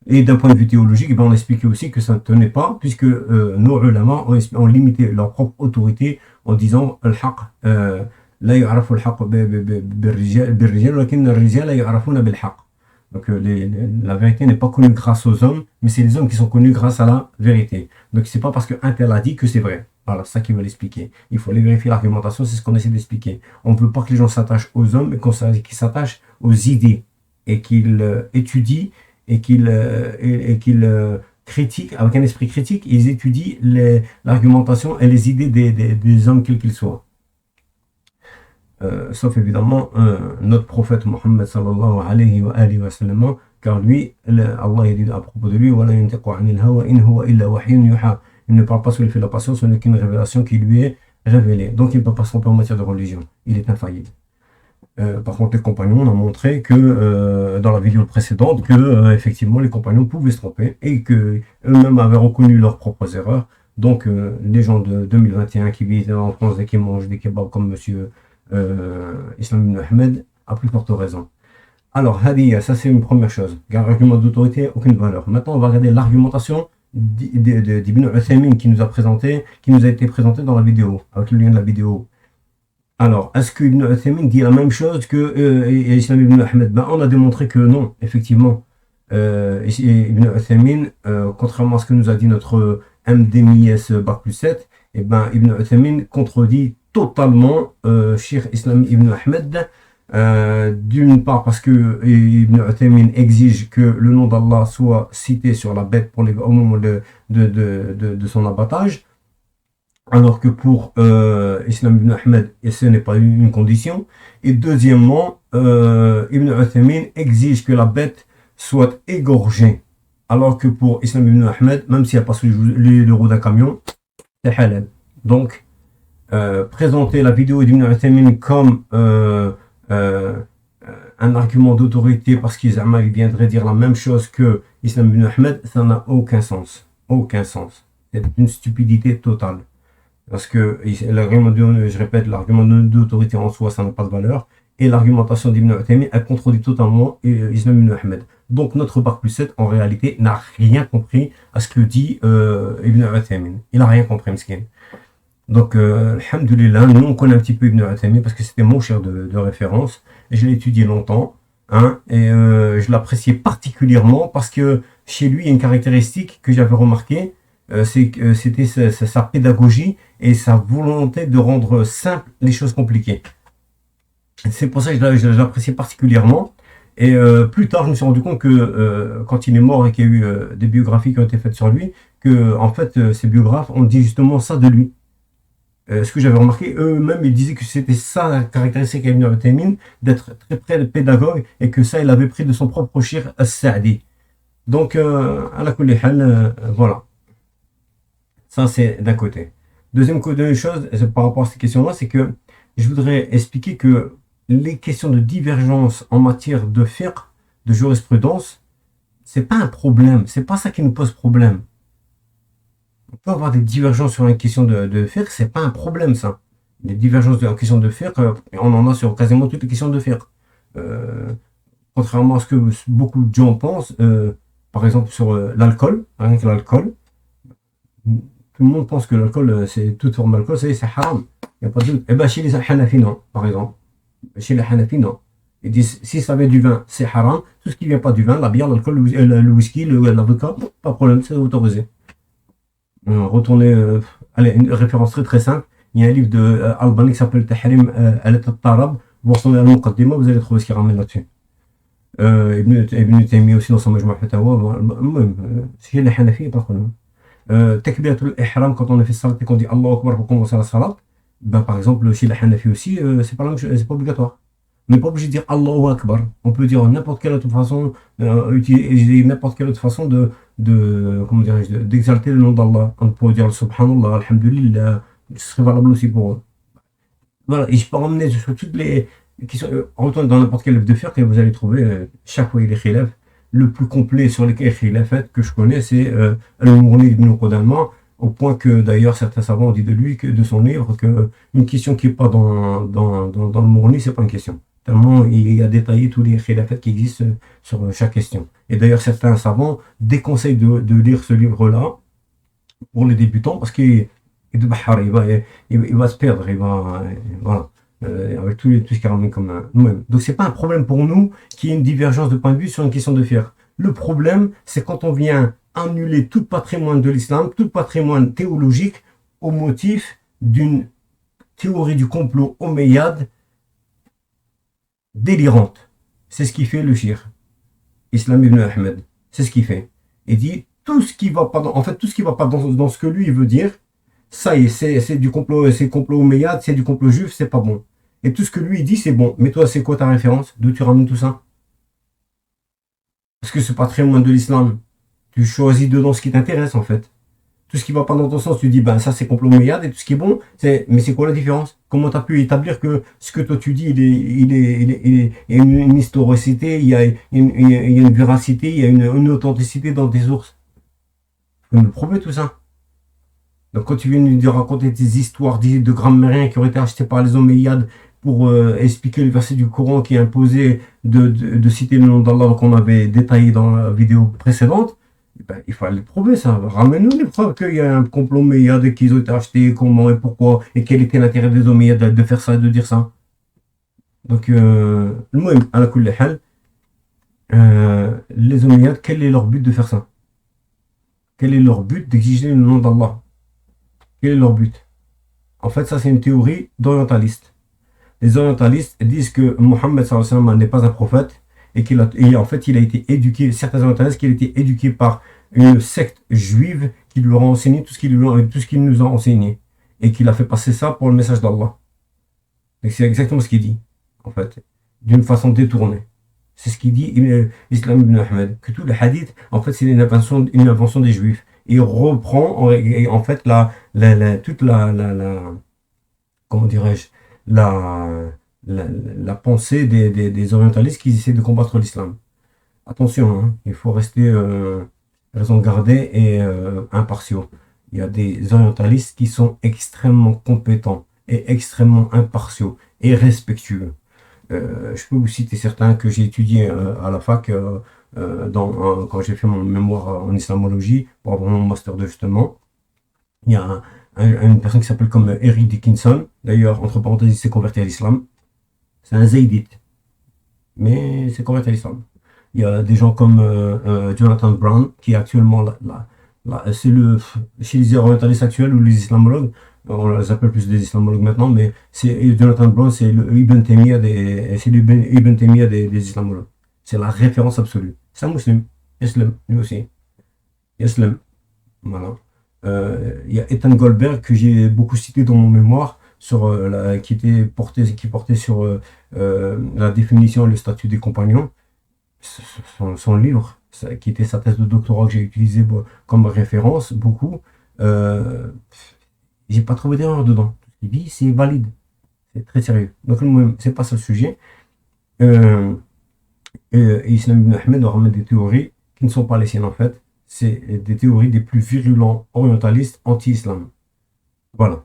Et d'un point de vue théologique, on a expliqué aussi que ça ne tenait pas, puisque nos ulama ont limité leur propre autorité en disant al-haq, la yu'arafu al-haq bil-rijal, walakin ar-rijal la yu'arafuna bil-haq. Donc la vérité n'est pas connue grâce aux hommes, mais c'est les hommes qui sont connus grâce à la vérité. Donc c'est pas parce qu'un tel a dit que c'est vrai. Voilà, c'est ça qu'il veut l'expliquer. Il faut aller vérifier l'argumentation, c'est ce qu'on essaie d'expliquer. On ne veut pas que les gens s'attachent aux hommes, mais qu'ils s'attachent aux idées et qu'ils étudient et qu'ils critiquent, avec un esprit critique, ils étudient l'argumentation et les idées des hommes, quels qu'ils soient. Sauf évidemment notre prophète Mohammed sallallahu alayhi wa sallam, car lui, Allah dit à propos de lui, il ne parle pas sous l'effet de la passion, ce n'est qu'une révélation qui lui est révélée. Donc il ne peut pas se tromper en matière de religion, il est infaillible. Par contre, les compagnons ont montré que dans la vidéo précédente que effectivement les compagnons pouvaient se tromper et que eux-mêmes avaient reconnu leurs propres erreurs. Donc les gens de 2021 qui vivent en France et qui mangent des kebabs comme monsieur Islam ibn Ahmed a plus forte raison. Alors, Hadiya, ça c'est une première chose. L'argument d'autorité, aucune valeur. Maintenant, on va regarder l'argumentation d'Ibn Uthaymin qui nous a été présenté dans la vidéo, avec le lien de la vidéo. Alors, est-ce que Ibn Uthaymin dit la même chose que Islam ibn Ahmed? Ben, on a démontré que non, effectivement. Ibn Uthaymin, contrairement à ce que nous a dit notre MDMIS Bac plus 7, eh ben, Ibn Uthaymin contredit totalement Cheikh Islam ibn Ahmed, d'une part parce que Ibn Uthaymin exige que le nom d'Allah soit cité sur la bête au moment de son abattage, alors que pour Islam ibn Ahmed, ce n'est pas une condition. Et deuxièmement, Ibn Uthaymin exige que la bête soit égorgée, alors que pour Islam ibn Ahmed, même si elle passe le roues d'un camion, c'est halal. Donc, présenter la vidéo d'Ibn Uthaymin comme un argument d'autorité parce qu'ils viendraient dire la même chose que Islam ibn Ahmed, ça n'a aucun sens. Aucun sens. C'est une stupidité totale. Parce que, je répète, l'argument d'autorité en soi, ça n'a pas de valeur. Et l'argumentation d'Ibn Uthaymin, elle contredit totalement Islam ibn Ahmed. Donc notre Bac plus 7, en réalité, n'a rien compris à ce que dit Ibn Uthaymin. Il n'a rien compris, Mskin. Donc, alhamdoulilah, nous on connaît un petit peu Ibn Uthaymin parce que c'était mon cher de référence. Et je l'ai étudié longtemps. Et je l'appréciais particulièrement parce que chez lui, il y a une caractéristique que j'avais remarquée. C'était sa pédagogie et sa volonté de rendre simple les choses compliquées. C'est pour ça que je l'appréciais particulièrement. Et plus tard, je me suis rendu compte que quand il est mort et qu'il y a eu des biographies qui ont été faites sur lui, que en fait, ces biographes ont dit justement ça de lui. Ce que j'avais remarqué, eux-mêmes, ils disaient que c'était ça la caractéristique d'Ibn Uthaymin, d'être très près pédagogue, et que ça, il avait pris de son propre cheikh As-Sa'di. Donc, à la kulli hal, voilà. Ça, c'est d'un côté. Deuxième chose, par rapport à cette question-là, c'est que je voudrais expliquer que les questions de divergence en matière de fiqh, de jurisprudence, c'est pas un problème. C'est pas ça qui nous pose problème. On peut avoir des divergences sur une question de fiqh, c'est pas un problème, ça. Les divergences en question de fiqh, on en a sur quasiment toutes les questions de fiqh. Contrairement à ce que beaucoup de gens pensent, par exemple sur l'alcool, rien que l'alcool, tout le monde pense que l'alcool, c'est toute forme d'alcool, c'est haram. Il n'y a pas de doute. Et bien chez les Hanafi, non, par exemple. Chez les Hanafi, non. Ils disent, si ça vient du vin, c'est haram. Tout ce qui ne vient pas du vin, la bière, l'alcool, le whisky, la vodka, pas de problème, c'est autorisé. Retournez, allez, une référence très très simple. Il y a un livre de Albani qui s'appelle Tahrim al-Tarab. Vous retournez à l'Muqaddima, vous allez trouver ce qu'il ramène là-dessus. Ibn Taymiyyah aussi dans son Majmu' Fatawa. C'est les Hanafi, pas de problème. Takbiratul Ihram, quand on a fait salat et qu'on dit Allahu Akbar pour commencer la salat, ben, par exemple, chez les Hanafi aussi, c'est pas obligatoire. On n'est pas obligé de dire Allahu Akbar. On peut dire n'importe quelle autre façon, utiliser n'importe quelle autre façon comment dirais-je, d'exalter le nom d'Allah. On peut dire Subhanallah, Alhamdulillah, ce serait valable aussi pour eux. Voilà, et je peux emmener sur toutes les questions, retournez dans n'importe quel livre de fiqh et vous allez trouver chaque fois il est khilaf. Le plus complet sur les khilafat que je connais, c'est Al-Mourni ibn Qudama, au point que d'ailleurs certains savants ont dit de lui, de son livre, qu'une question qui n'est pas dans le Mourni, c'est pas une question. Tellement il a détaillé tous les khilafat qui existent sur chaque question. Et d'ailleurs certains savants déconseillent de lire ce livre-là pour les débutants parce qu'il va se perdre, voilà. avec tout ce qui ramène comme nous-mêmes. Donc c'est pas un problème pour nous qu'il y ait une divergence de point de vue sur une question de fiqh. Le problème, c'est quand on vient annuler tout patrimoine de l'islam, tout patrimoine théologique au motif d'une théorie du complot omeyyade délirante. C'est ce qui fait le shir. Islam ibn Ahmed. C'est ce qu'il fait. Il dit tout ce qui va pas dans, en fait, tout ce qui va pas dans ce que lui il veut dire, ça y est, c'est du complot, c'est complot omeyyade, c'est du complot juif, c'est pas bon. Et tout ce que lui il dit, c'est bon. Mais toi, c'est quoi ta référence? D'où tu ramènes tout ça? Parce que ce patrimoine de l'islam, tu choisis dedans ce qui t'intéresse, en fait. Tout ce qui va pas dans ton sens, tu dis, ben, ça, c'est complot omeyyade, et tout ce qui est bon, mais c'est quoi la différence? Comment tu as pu établir que ce que toi tu dis, il y a une historicité, il y a une véracité, il y a une authenticité dans tes sources? Il faut nous prouver tout ça. Donc, quand tu viens nous raconter des histoires de grammairiens qui auraient été achetés par les Omeyyades pour expliquer le verset du Coran qui imposait de citer le nom d'Allah qu'on avait détaillé dans la vidéo précédente, ben, il fallait le prouver ça. Ramène-nous les preuves qu'il y a un complot Omeyyade et qu'ils ont été achetés, comment et pourquoi, et quel était l'intérêt des Omeyyades de faire ça et de dire ça. Donc, le mot à la kulli hal, les Omeyyades, quel est leur but de faire ça? Quel est leur but d'exiger le nom d'Allah? Quel est leur but? En fait, ça c'est une théorie d'orientaliste. Les orientalistes disent que Mohammed n'est pas un prophète et en fait il a été éduqué, certains orientalistes, qu'il a été éduqué par une secte juive qui lui a enseigné tout ce qu'il nous a enseigné et qu'il a fait passer ça pour le message d'Allah. Et c'est exactement ce qu'il dit, en fait, d'une façon détournée. C'est ce qu'il dit Islam ibn Ahmed, que tous les hadiths, en fait, c'est une invention des juifs. Et il reprend en fait toute comment dirais-je, la pensée des orientalistes qui essaient de combattre l'islam. Attention, hein, il faut rester raison gardée et impartiaux. Il y a des orientalistes qui sont extrêmement compétents et extrêmement impartiaux et respectueux. Je peux vous citer certains que j'ai étudiés à la fac quand j'ai fait mon mémoire en islamologie pour avoir mon master 2 justement. Il y a une personne qui s'appelle comme Eric Dickinson, d'ailleurs entre parenthèses il s'est converti à l'islam. C'est un zaydite, mais c'est converti à l'islam. Il y a des gens comme Jonathan Brown qui est actuellement c'est chez les orientalistes actuels ou les islamologues, on les appelle plus des islamologues maintenant, mais c'est Jonathan Brown, c'est le Ibn Taymiyyah des islamologues. C'est la référence absolue. C'est un musulman, Islam, lui aussi. Islam, voilà. Il y a Ethan Goldberg que j'ai beaucoup cité dans mon mémoire qui portait sur la définition et le statut des compagnons. Son livre, qui était sa thèse de doctorat que j'ai utilisé comme référence beaucoup. J'ai pas trouvé d'erreur dedans. Tout ce qu'il dit, c'est valide. C'est très sérieux. Donc, c'est pas ça le sujet. Islam ibn Ahmed ramène des théories qui ne sont pas les siennes en fait. C'est des théories des plus virulents orientalistes anti-islam. Voilà.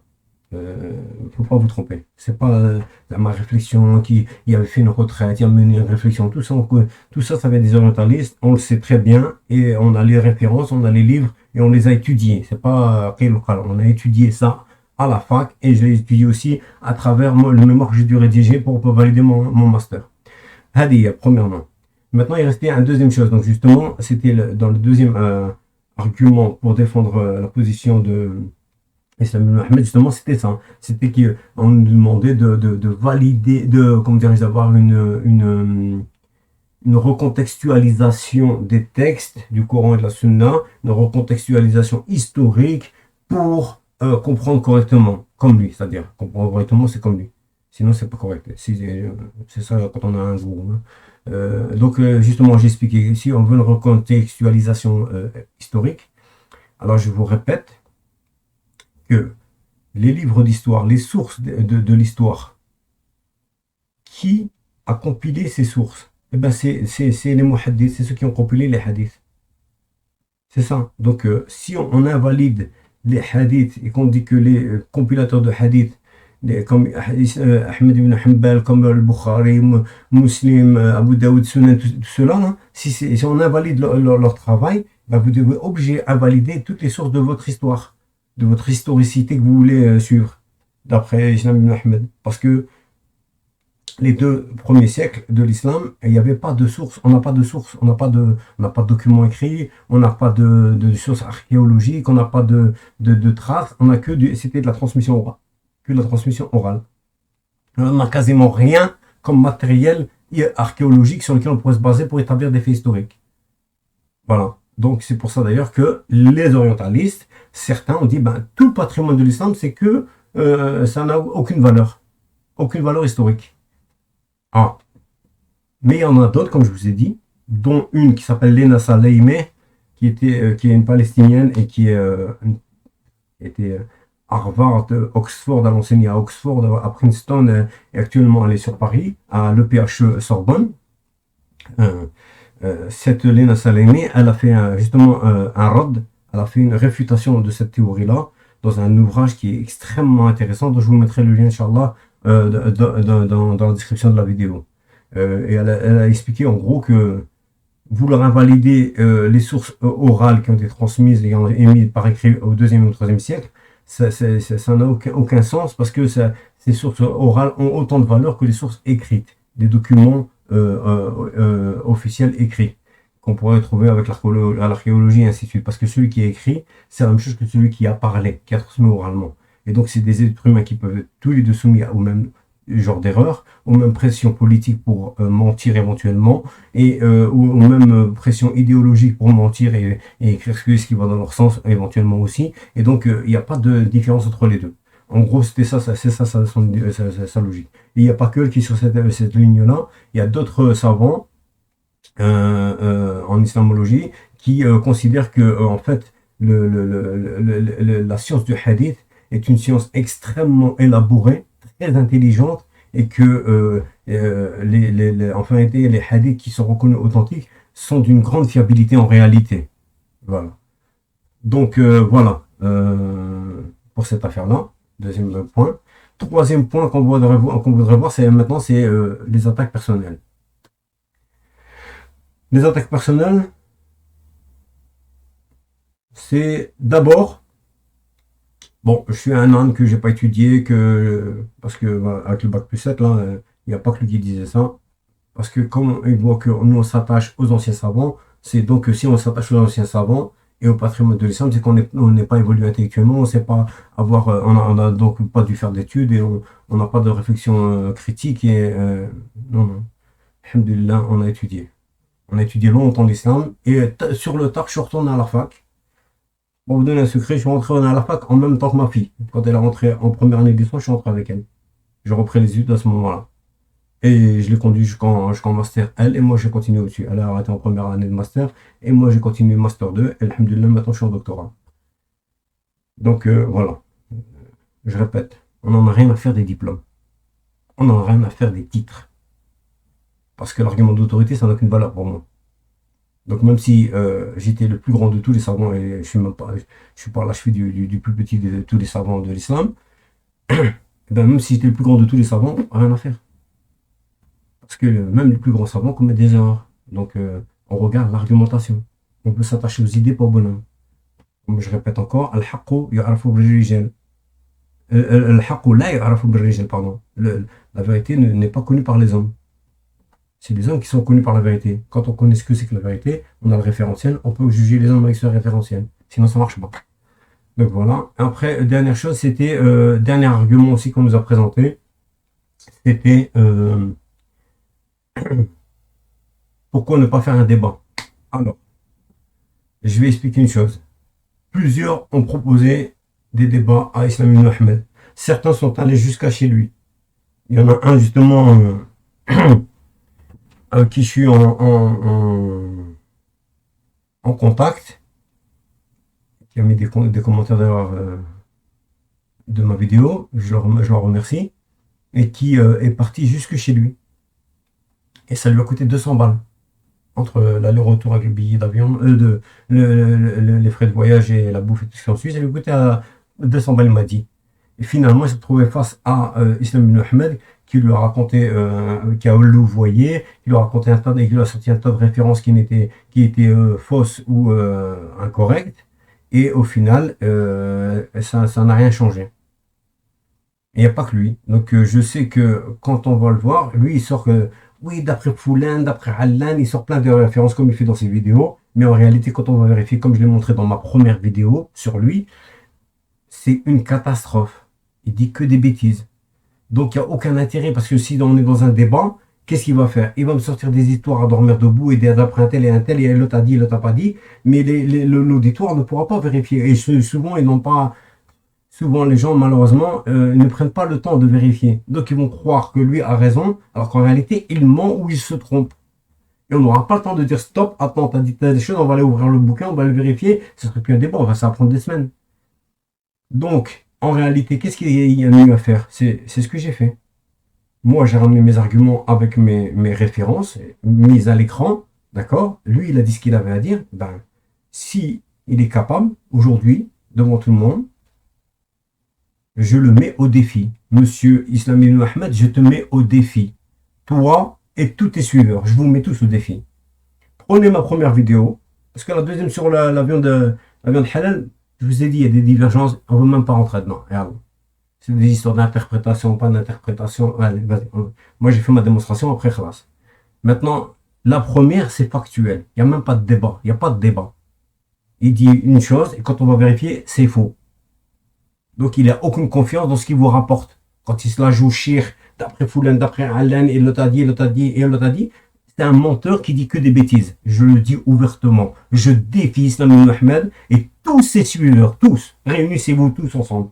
Faut pas vous tromper. C'est pas ma réflexion il avait fait une retraite, il a mené une réflexion. Tout ça, ça vient des orientalistes. On le sait très bien et on a les références, on a les livres et on les a étudiés. C'est pas on a étudié ça à la fac et je l'ai étudié aussi à travers le mémoire que j'ai dû rédiger pour valider mon master. Hadi, premièrement. Maintenant, il restait une deuxième chose. Donc, justement, c'était dans le deuxième argument pour défendre la position de Islam ibn Ahmed, justement, c'était ça. C'était qu'on nous demandait de valider, comment dirais-je, d'avoir une recontextualisation des textes du Coran et de la Sunna, une recontextualisation historique pour comprendre correctement, comme lui. C'est-à-dire, comprendre correctement, c'est comme lui. Sinon, c'est pas correct. C'est ça quand on a un gourou. Hein. Donc, justement, j'ai expliqué ici, on veut une recontextualisation historique. Alors, je vous répète que les livres d'histoire, les sources de l'histoire, qui a compilé ces sources? Eh ben, c'est les muhaddiths, c'est ceux qui ont compilé les hadiths. C'est ça. Donc, si on invalide les hadiths et qu'on dit que les compilateurs de hadiths comme Ahmed ibn Hanbal, comme al-Bukhari, Muslim, Abu Daoud, Sunan, tout cela, hein, si on invalide leur travail, ben vous devez obliger à valider toutes les sources de votre histoire, de votre historicité que vous voulez suivre, d'après Islam ibn Ahmed. Parce que les 2 premiers siècles de l'islam, il n'y avait pas de source, on n'a pas de source, on n'a pas de documents écrits, on n'a pas de sources archéologiques, on n'a pas de traces, on n'a c'était de la transmission orale, que de la transmission orale. On n'a quasiment rien comme matériel archéologique sur lequel on pourrait se baser pour établir des faits historiques. Voilà. Donc c'est pour ça d'ailleurs que les orientalistes, certains ont dit, tout le patrimoine de l'islam, c'est que ça n'a aucune valeur historique. Ah. Mais il y en a d'autres, comme je vous ai dit, dont une qui s'appelle Lena Saleimeh, qui est une Palestinienne et qui était Harvard, Oxford, elle enseignait à Oxford, à Princeton, et actuellement elle est sur Paris, à l'EPHE Sorbonne. Cette Lena Saleimeh, elle a fait justement un rad, elle a fait une réfutation de cette théorie-là dans un ouvrage qui est extrêmement intéressant, dont je vous mettrai le lien, Inch'Allah, dans la description de la vidéo. Et elle a expliqué en gros que vouloir invalider les sources orales qui ont été transmises et émises par écrit au 2e et au 3e siècle, ça n'a aucun sens, parce que ces sources orales ont autant de valeur que les sources écrites, des documents officiels écrits qu'on pourrait trouver avec l'archéologie et ainsi de suite. Parce que celui qui a écrit, c'est la même chose que celui qui a parlé, qui a transmis oralement. Et donc c'est des êtres humains qui peuvent être tous les deux soumis au même genre d'erreur, aux mêmes pressions politiques pour mentir éventuellement, et aux mêmes pressions idéologiques pour mentir et écrire ce qui va dans leur sens éventuellement aussi. Et donc il n'y a pas de différence entre les deux. En gros, c'est ça sa logique. Et il n'y a pas que elle qui est sur cette ligne-là. Il y a d'autres savants en islamologie qui considèrent que en fait la science du hadith est une science extrêmement élaborée, très intelligente, et que les hadiths qui sont reconnus authentiques sont d'une grande fiabilité en réalité. Voilà. Donc voilà pour cette affaire-là. Deuxième point. Troisième point qu'on voudrait voir, c'est maintenant, c'est les attaques personnelles. Les attaques personnelles, c'est d'abord, bon, je suis un âne que j'ai pas étudié, parce que voilà, avec le bac+7 là, il n'y a pas que lui qui disait ça, parce que comme il voit que nous on s'attache aux anciens savants, c'est donc que si on s'attache aux anciens savants et au patrimoine de l'islam, c'est qu'on n'est pas évolué intellectuellement, on sait pas avoir, on a donc pas dû faire d'études, et on n'a pas de réflexion critique, et non, alhamdoulilah, on a étudié. On a étudié longtemps l'islam, et sur le tard, je suis retourné à la fac. Pour vous donner un secret, je suis rentré à la fac en même temps que ma fille. Quand elle est rentrée en première année de licence, je suis rentré avec elle. J'ai repris les études à ce moment-là. Et je l'ai conduit jusqu'en master L, et moi j'ai continué au-dessus. Elle a arrêté en première année de master, et moi j'ai continué master 2, et alhamdoulilah, maintenant je suis en doctorat. Donc voilà. Je répète, on n'en a rien à faire des diplômes. On n'en a rien à faire des titres. Parce que l'argument d'autorité, ça n'a aucune valeur pour moi. Donc même si j'étais le plus grand de tous les savants, et je suis par la cheville du plus petit de tous les savants de l'islam, même si j'étais le plus grand de tous les savants, rien à faire. Parce que même les plus grands savants commettent des erreurs. Donc on regarde l'argumentation. On peut s'attacher aux idées pour bonhomme. Comme je répète encore, al-haqqu yu'rafu bil-rijal. Al-haqqu la yu'rafu bil-rijal, pardon. La vérité n'est pas connue par les hommes. C'est les hommes qui sont connus par la vérité. Quand on connaît ce que c'est que la vérité, on a le référentiel, on peut juger les hommes avec ce référentiel. Sinon, ça marche pas. Donc voilà. Après, dernière chose, c'était, dernier argument aussi qu'on nous a présenté, c'était pourquoi ne pas faire un débat. Alors, je vais expliquer une chose. Plusieurs ont proposé des débats à Islam ibn Ahmed. Certains sont allés jusqu'à chez lui. Il y en a un justement avec qui je suis en contact, qui a mis des commentaires d'ailleurs de ma vidéo, je leur remercie, et qui est parti jusque chez lui. Et ça lui a coûté 200 balles. Entre l'aller-retour avec le billet d'avion, les frais de voyage et la bouffe et tout ce qui en suit, ça lui a coûté à 200 balles, il m'a dit. Et finalement, il s'est trouvé face à Islam ibn Ahmed, qui lui a raconté, qui a louvoyé, qui lui a raconté et qui lui a sorti un tas de références qui étaient fausses ou incorrectes. Et au final, ça n'a rien changé. Et il n'y a pas que lui. Donc, je sais que quand on va le voir, lui, il sort que, oui, d'après Foulin, d'après Allan, il sort plein de références comme il fait dans ses vidéos. Mais en réalité, quand on va vérifier, comme je l'ai montré dans ma première vidéo sur lui, c'est une catastrophe. Il dit que des bêtises. Donc, il n'y a aucun intérêt parce que si on est dans un débat, qu'est-ce qu'il va faire? Il va me sortir des histoires à dormir debout et d'après un tel, et l'autre a dit, l'autre n'a pas dit. Mais l'auditoire ne pourra pas vérifier. Et souvent, ils n'ont pas. Souvent, les gens, malheureusement, ne prennent pas le temps de vérifier. Donc, ils vont croire que lui a raison, alors qu'en réalité, il ment ou il se trompe. Et on n'aura pas le temps de dire stop, attends, t'as dit des choses, on va aller ouvrir le bouquin, on va le vérifier. Ce serait plus un débat, ça va prendre des semaines. Donc, en réalité, qu'est-ce qu'il y a mieux à faire? C'est ce que j'ai fait. Moi, j'ai ramené mes arguments avec mes références mises à l'écran, d'accord? Lui, il a dit ce qu'il avait à dire. Ben, si il est capable, aujourd'hui, devant tout le monde, je le mets au défi. Monsieur Islam ibn Ahmed, je te mets au défi. Toi et tous tes suiveurs, je vous mets tous au défi. Prenez ma première vidéo, parce que la deuxième sur la viande halal, je vous ai dit, il y a des divergences, on ne veut même pas rentrer dedans. C'est des histoires d'interprétation, pas d'interprétation. Allez, vas-y. Moi, j'ai fait ma démonstration après classe. Maintenant, la première, c'est factuel. Il n'y a même pas de débat. Il n'y a pas de débat. Il dit une chose, et quand on va vérifier, c'est faux. Donc, il n'a aucune confiance dans ce qu'il vous rapporte. Quand il se la joue chir, d'après Foulan, d'après Allan, et l'autre a dit, l'autre a dit, et l'autre a dit, c'est un menteur qui dit que des bêtises. Je le dis ouvertement. Je défie Islam ibn Ahmed et tous ses suiveurs, tous, réunissez-vous tous ensemble.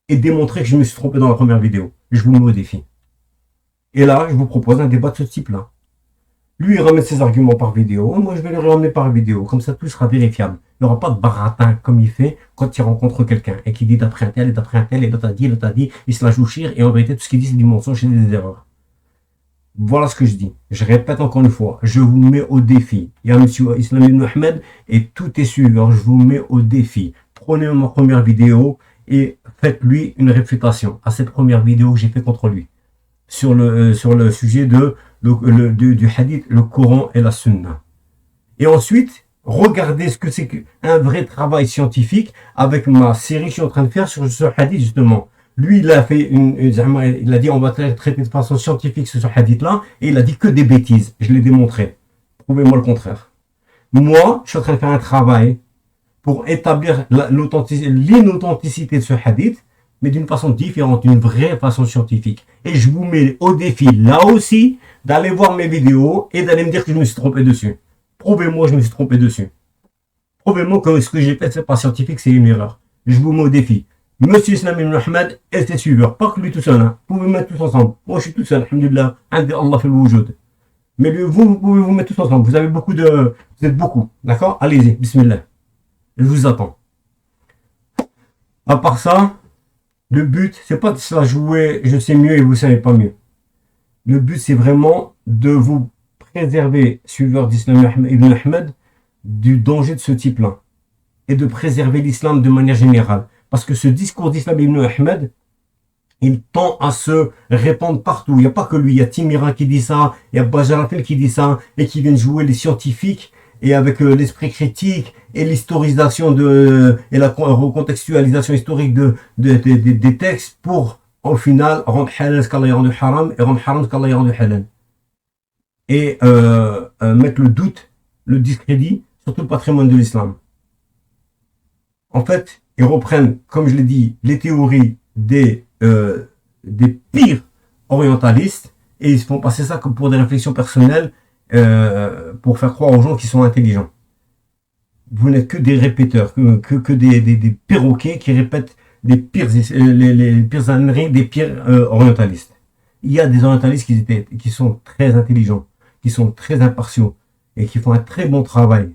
Et démontrer que je me suis trompé dans la première vidéo. Je vous mets au défi. Et là, je vous propose un débat de ce type-là. Lui, il ramène ses arguments par vidéo. Moi, je vais le ramener par vidéo. Comme ça, tout sera vérifiable. Il n'y aura pas de baratin comme il fait quand il rencontre quelqu'un et qui dit d'après un tel et d'après un tel et l'autre a dit, il se la joue chire et en vérité, tout ce qu'il dit, c'est du mensonge et des erreurs. Voilà ce que je dis. Je répète encore une fois. Je vous mets au défi. Il y a monsieur Islam ibn Ahmed et tous tes suiveurs. Je vous mets au défi. Prenez ma première vidéo et faites-lui une réfutation à cette première vidéo que j'ai fait contre lui. Sur le sujet du hadith, le Coran et la Sunna. Et ensuite, regardez ce que c'est qu'un vrai travail scientifique avec ma série que je suis en train de faire sur ce hadith justement. Lui, il a fait il a dit on va traiter de façon scientifique sur ce hadith-là et il a dit que des bêtises. Je l'ai démontré. Prouvez-moi le contraire. Moi, je suis en train de faire un travail pour établir l'inauthenticité de ce hadith, mais d'une façon différente, d'une vraie façon scientifique. Et je vous mets au défi, là aussi, d'aller voir mes vidéos et d'aller me dire que je me suis trompé dessus. Prouvez-moi que je me suis trompé dessus. Prouvez-moi que ce que j'ai fait, c'est pas scientifique, c'est une erreur. Je vous mets au défi. Monsieur Islam ibn Ahmed et ses suiveurs, pas que lui tout seul, hein. Vous pouvez mettre tous ensemble. Moi, je suis tout seul, alhamdulillah, Allah fait le wujud. Mais vous pouvez vous mettre tous ensemble. Vous êtes beaucoup, d'accord? Allez-y, bismillah. Je vous attends. À part ça, le but, c'est pas de se la jouer, je sais mieux et vous savez pas mieux. Le but, c'est vraiment de vous préserver, suiveurs d'Islam ibn Ahmed, du danger de ce type-là. Et de préserver l'islam de manière générale. Parce que ce discours d'Islam ibn Ahmed, il tend à se répandre partout. Il n'y a pas que lui, il y a Timira qui dit ça, il y a Bajarafel qui dit ça, et qui viennent jouer les scientifiques, et avec l'esprit critique, et l'historisation et la recontextualisation historique des textes pour, au final, rendre halal ce qu'Allah a rendu haram, et rendre haram ce qu'Allah a rendu halal. Et mettre le doute, le discrédit sur tout le patrimoine de l'islam. En fait, ils reprennent, comme je l'ai dit, les théories des pires orientalistes et ils se font passer ça comme pour des réflexions personnelles pour faire croire aux gens qu'ils sont intelligents. Vous n'êtes que des répéteurs, que des perroquets qui répètent les pires âneries des pires orientalistes. Il y a des orientalistes qui sont très intelligents, qui sont très impartiaux et qui font un très bon travail.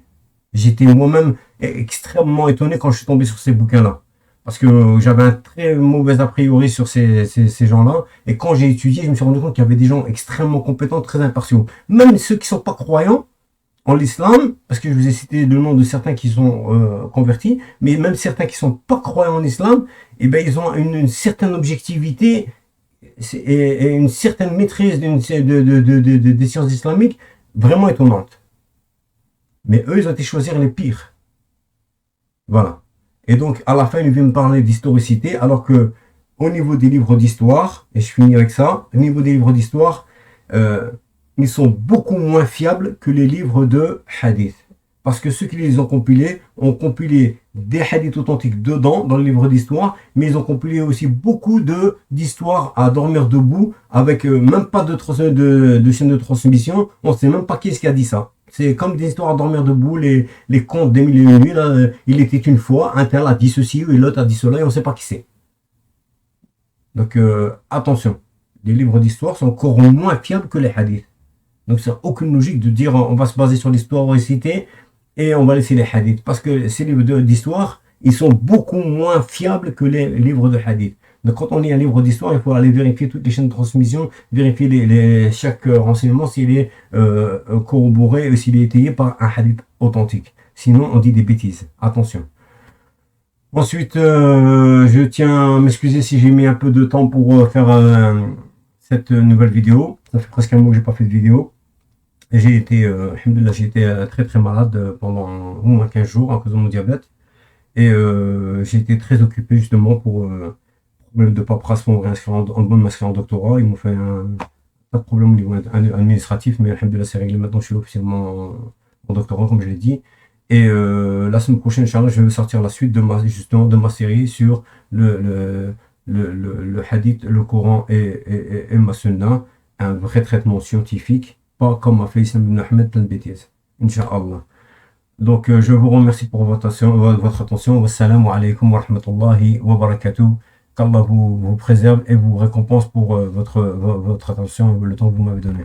J'étais moi-même extrêmement étonné quand je suis tombé sur ces bouquins-là. Parce que j'avais un très mauvais a priori sur ces gens-là. Et quand j'ai étudié, je me suis rendu compte qu'il y avait des gens extrêmement compétents, très impartiaux. Même ceux qui ne sont pas croyants en l'islam, parce que je vous ai cité le nom de certains qui sont convertis, mais même certains qui ne sont pas croyants en l'islam, eh ben, ils ont une certaine objectivité et une certaine maîtrise des sciences islamiques vraiment étonnante. Mais eux, ils ont été choisir les pires. Voilà. Et donc, à la fin, il vient me parler d'historicité, alors que au niveau des livres d'histoire, et je finis avec ça, au niveau des livres d'histoire, ils sont beaucoup moins fiables que les livres de hadith. Parce que ceux qui les ont compilé des hadiths authentiques dedans, dans le livre d'histoire, mais ils ont compilé aussi beaucoup d'histoires à dormir debout, avec même pas de chaîne de transmission. On ne sait même pas qui est-ce qui a dit ça. C'est comme des histoires à dormir debout, les contes des mille et une nuits. Là, il était une fois, un tel a dit ceci, et l'autre a dit cela, et on ne sait pas qui c'est. Donc attention, les livres d'histoire sont encore moins fiables que les hadiths. Donc ça n'a aucune logique de dire on va se baser sur l'histoire récitée, et on va laisser les hadiths. Parce que ces livres d'histoire, ils sont beaucoup moins fiables que les livres de hadith. Donc quand on lit un livre d'histoire, il faut aller vérifier toutes les chaînes de transmission, vérifier chaque renseignement s'il est corroboré ou s'il est étayé par un hadith authentique. Sinon, on dit des bêtises. Attention. Ensuite, je tiens à m'excuser si j'ai mis un peu de temps pour faire cette nouvelle vidéo. Ça fait presque un mois que j'ai pas fait de vidéo. J'ai été, alhamdoulilah, j'ai été très très malade pendant au moins 15 jours à cause de mon diabète. Et j'ai été très occupé justement pour problème de paperasse pour m'inscrire en doctorat. Ils m'ont fait pas de problème au niveau administratif, mais alhamdoulilah, c'est réglé. Maintenant, je suis officiellement en doctorat, comme je l'ai dit. Et la semaine prochaine, Inch'Allah, je vais sortir la suite de ma série sur le hadith, le Coran et ma sunna. Un vrai traitement scientifique. Pas comme a fait Islam ibn Ahmed, plein de bêtises. Inch'Allah. Donc, je vous remercie pour votre attention. Wassalamu alaikum wa rahmatullahi wa barakatuh. Qu'Allah vous préserve et vous récompense pour votre attention et le temps que vous m'avez donné.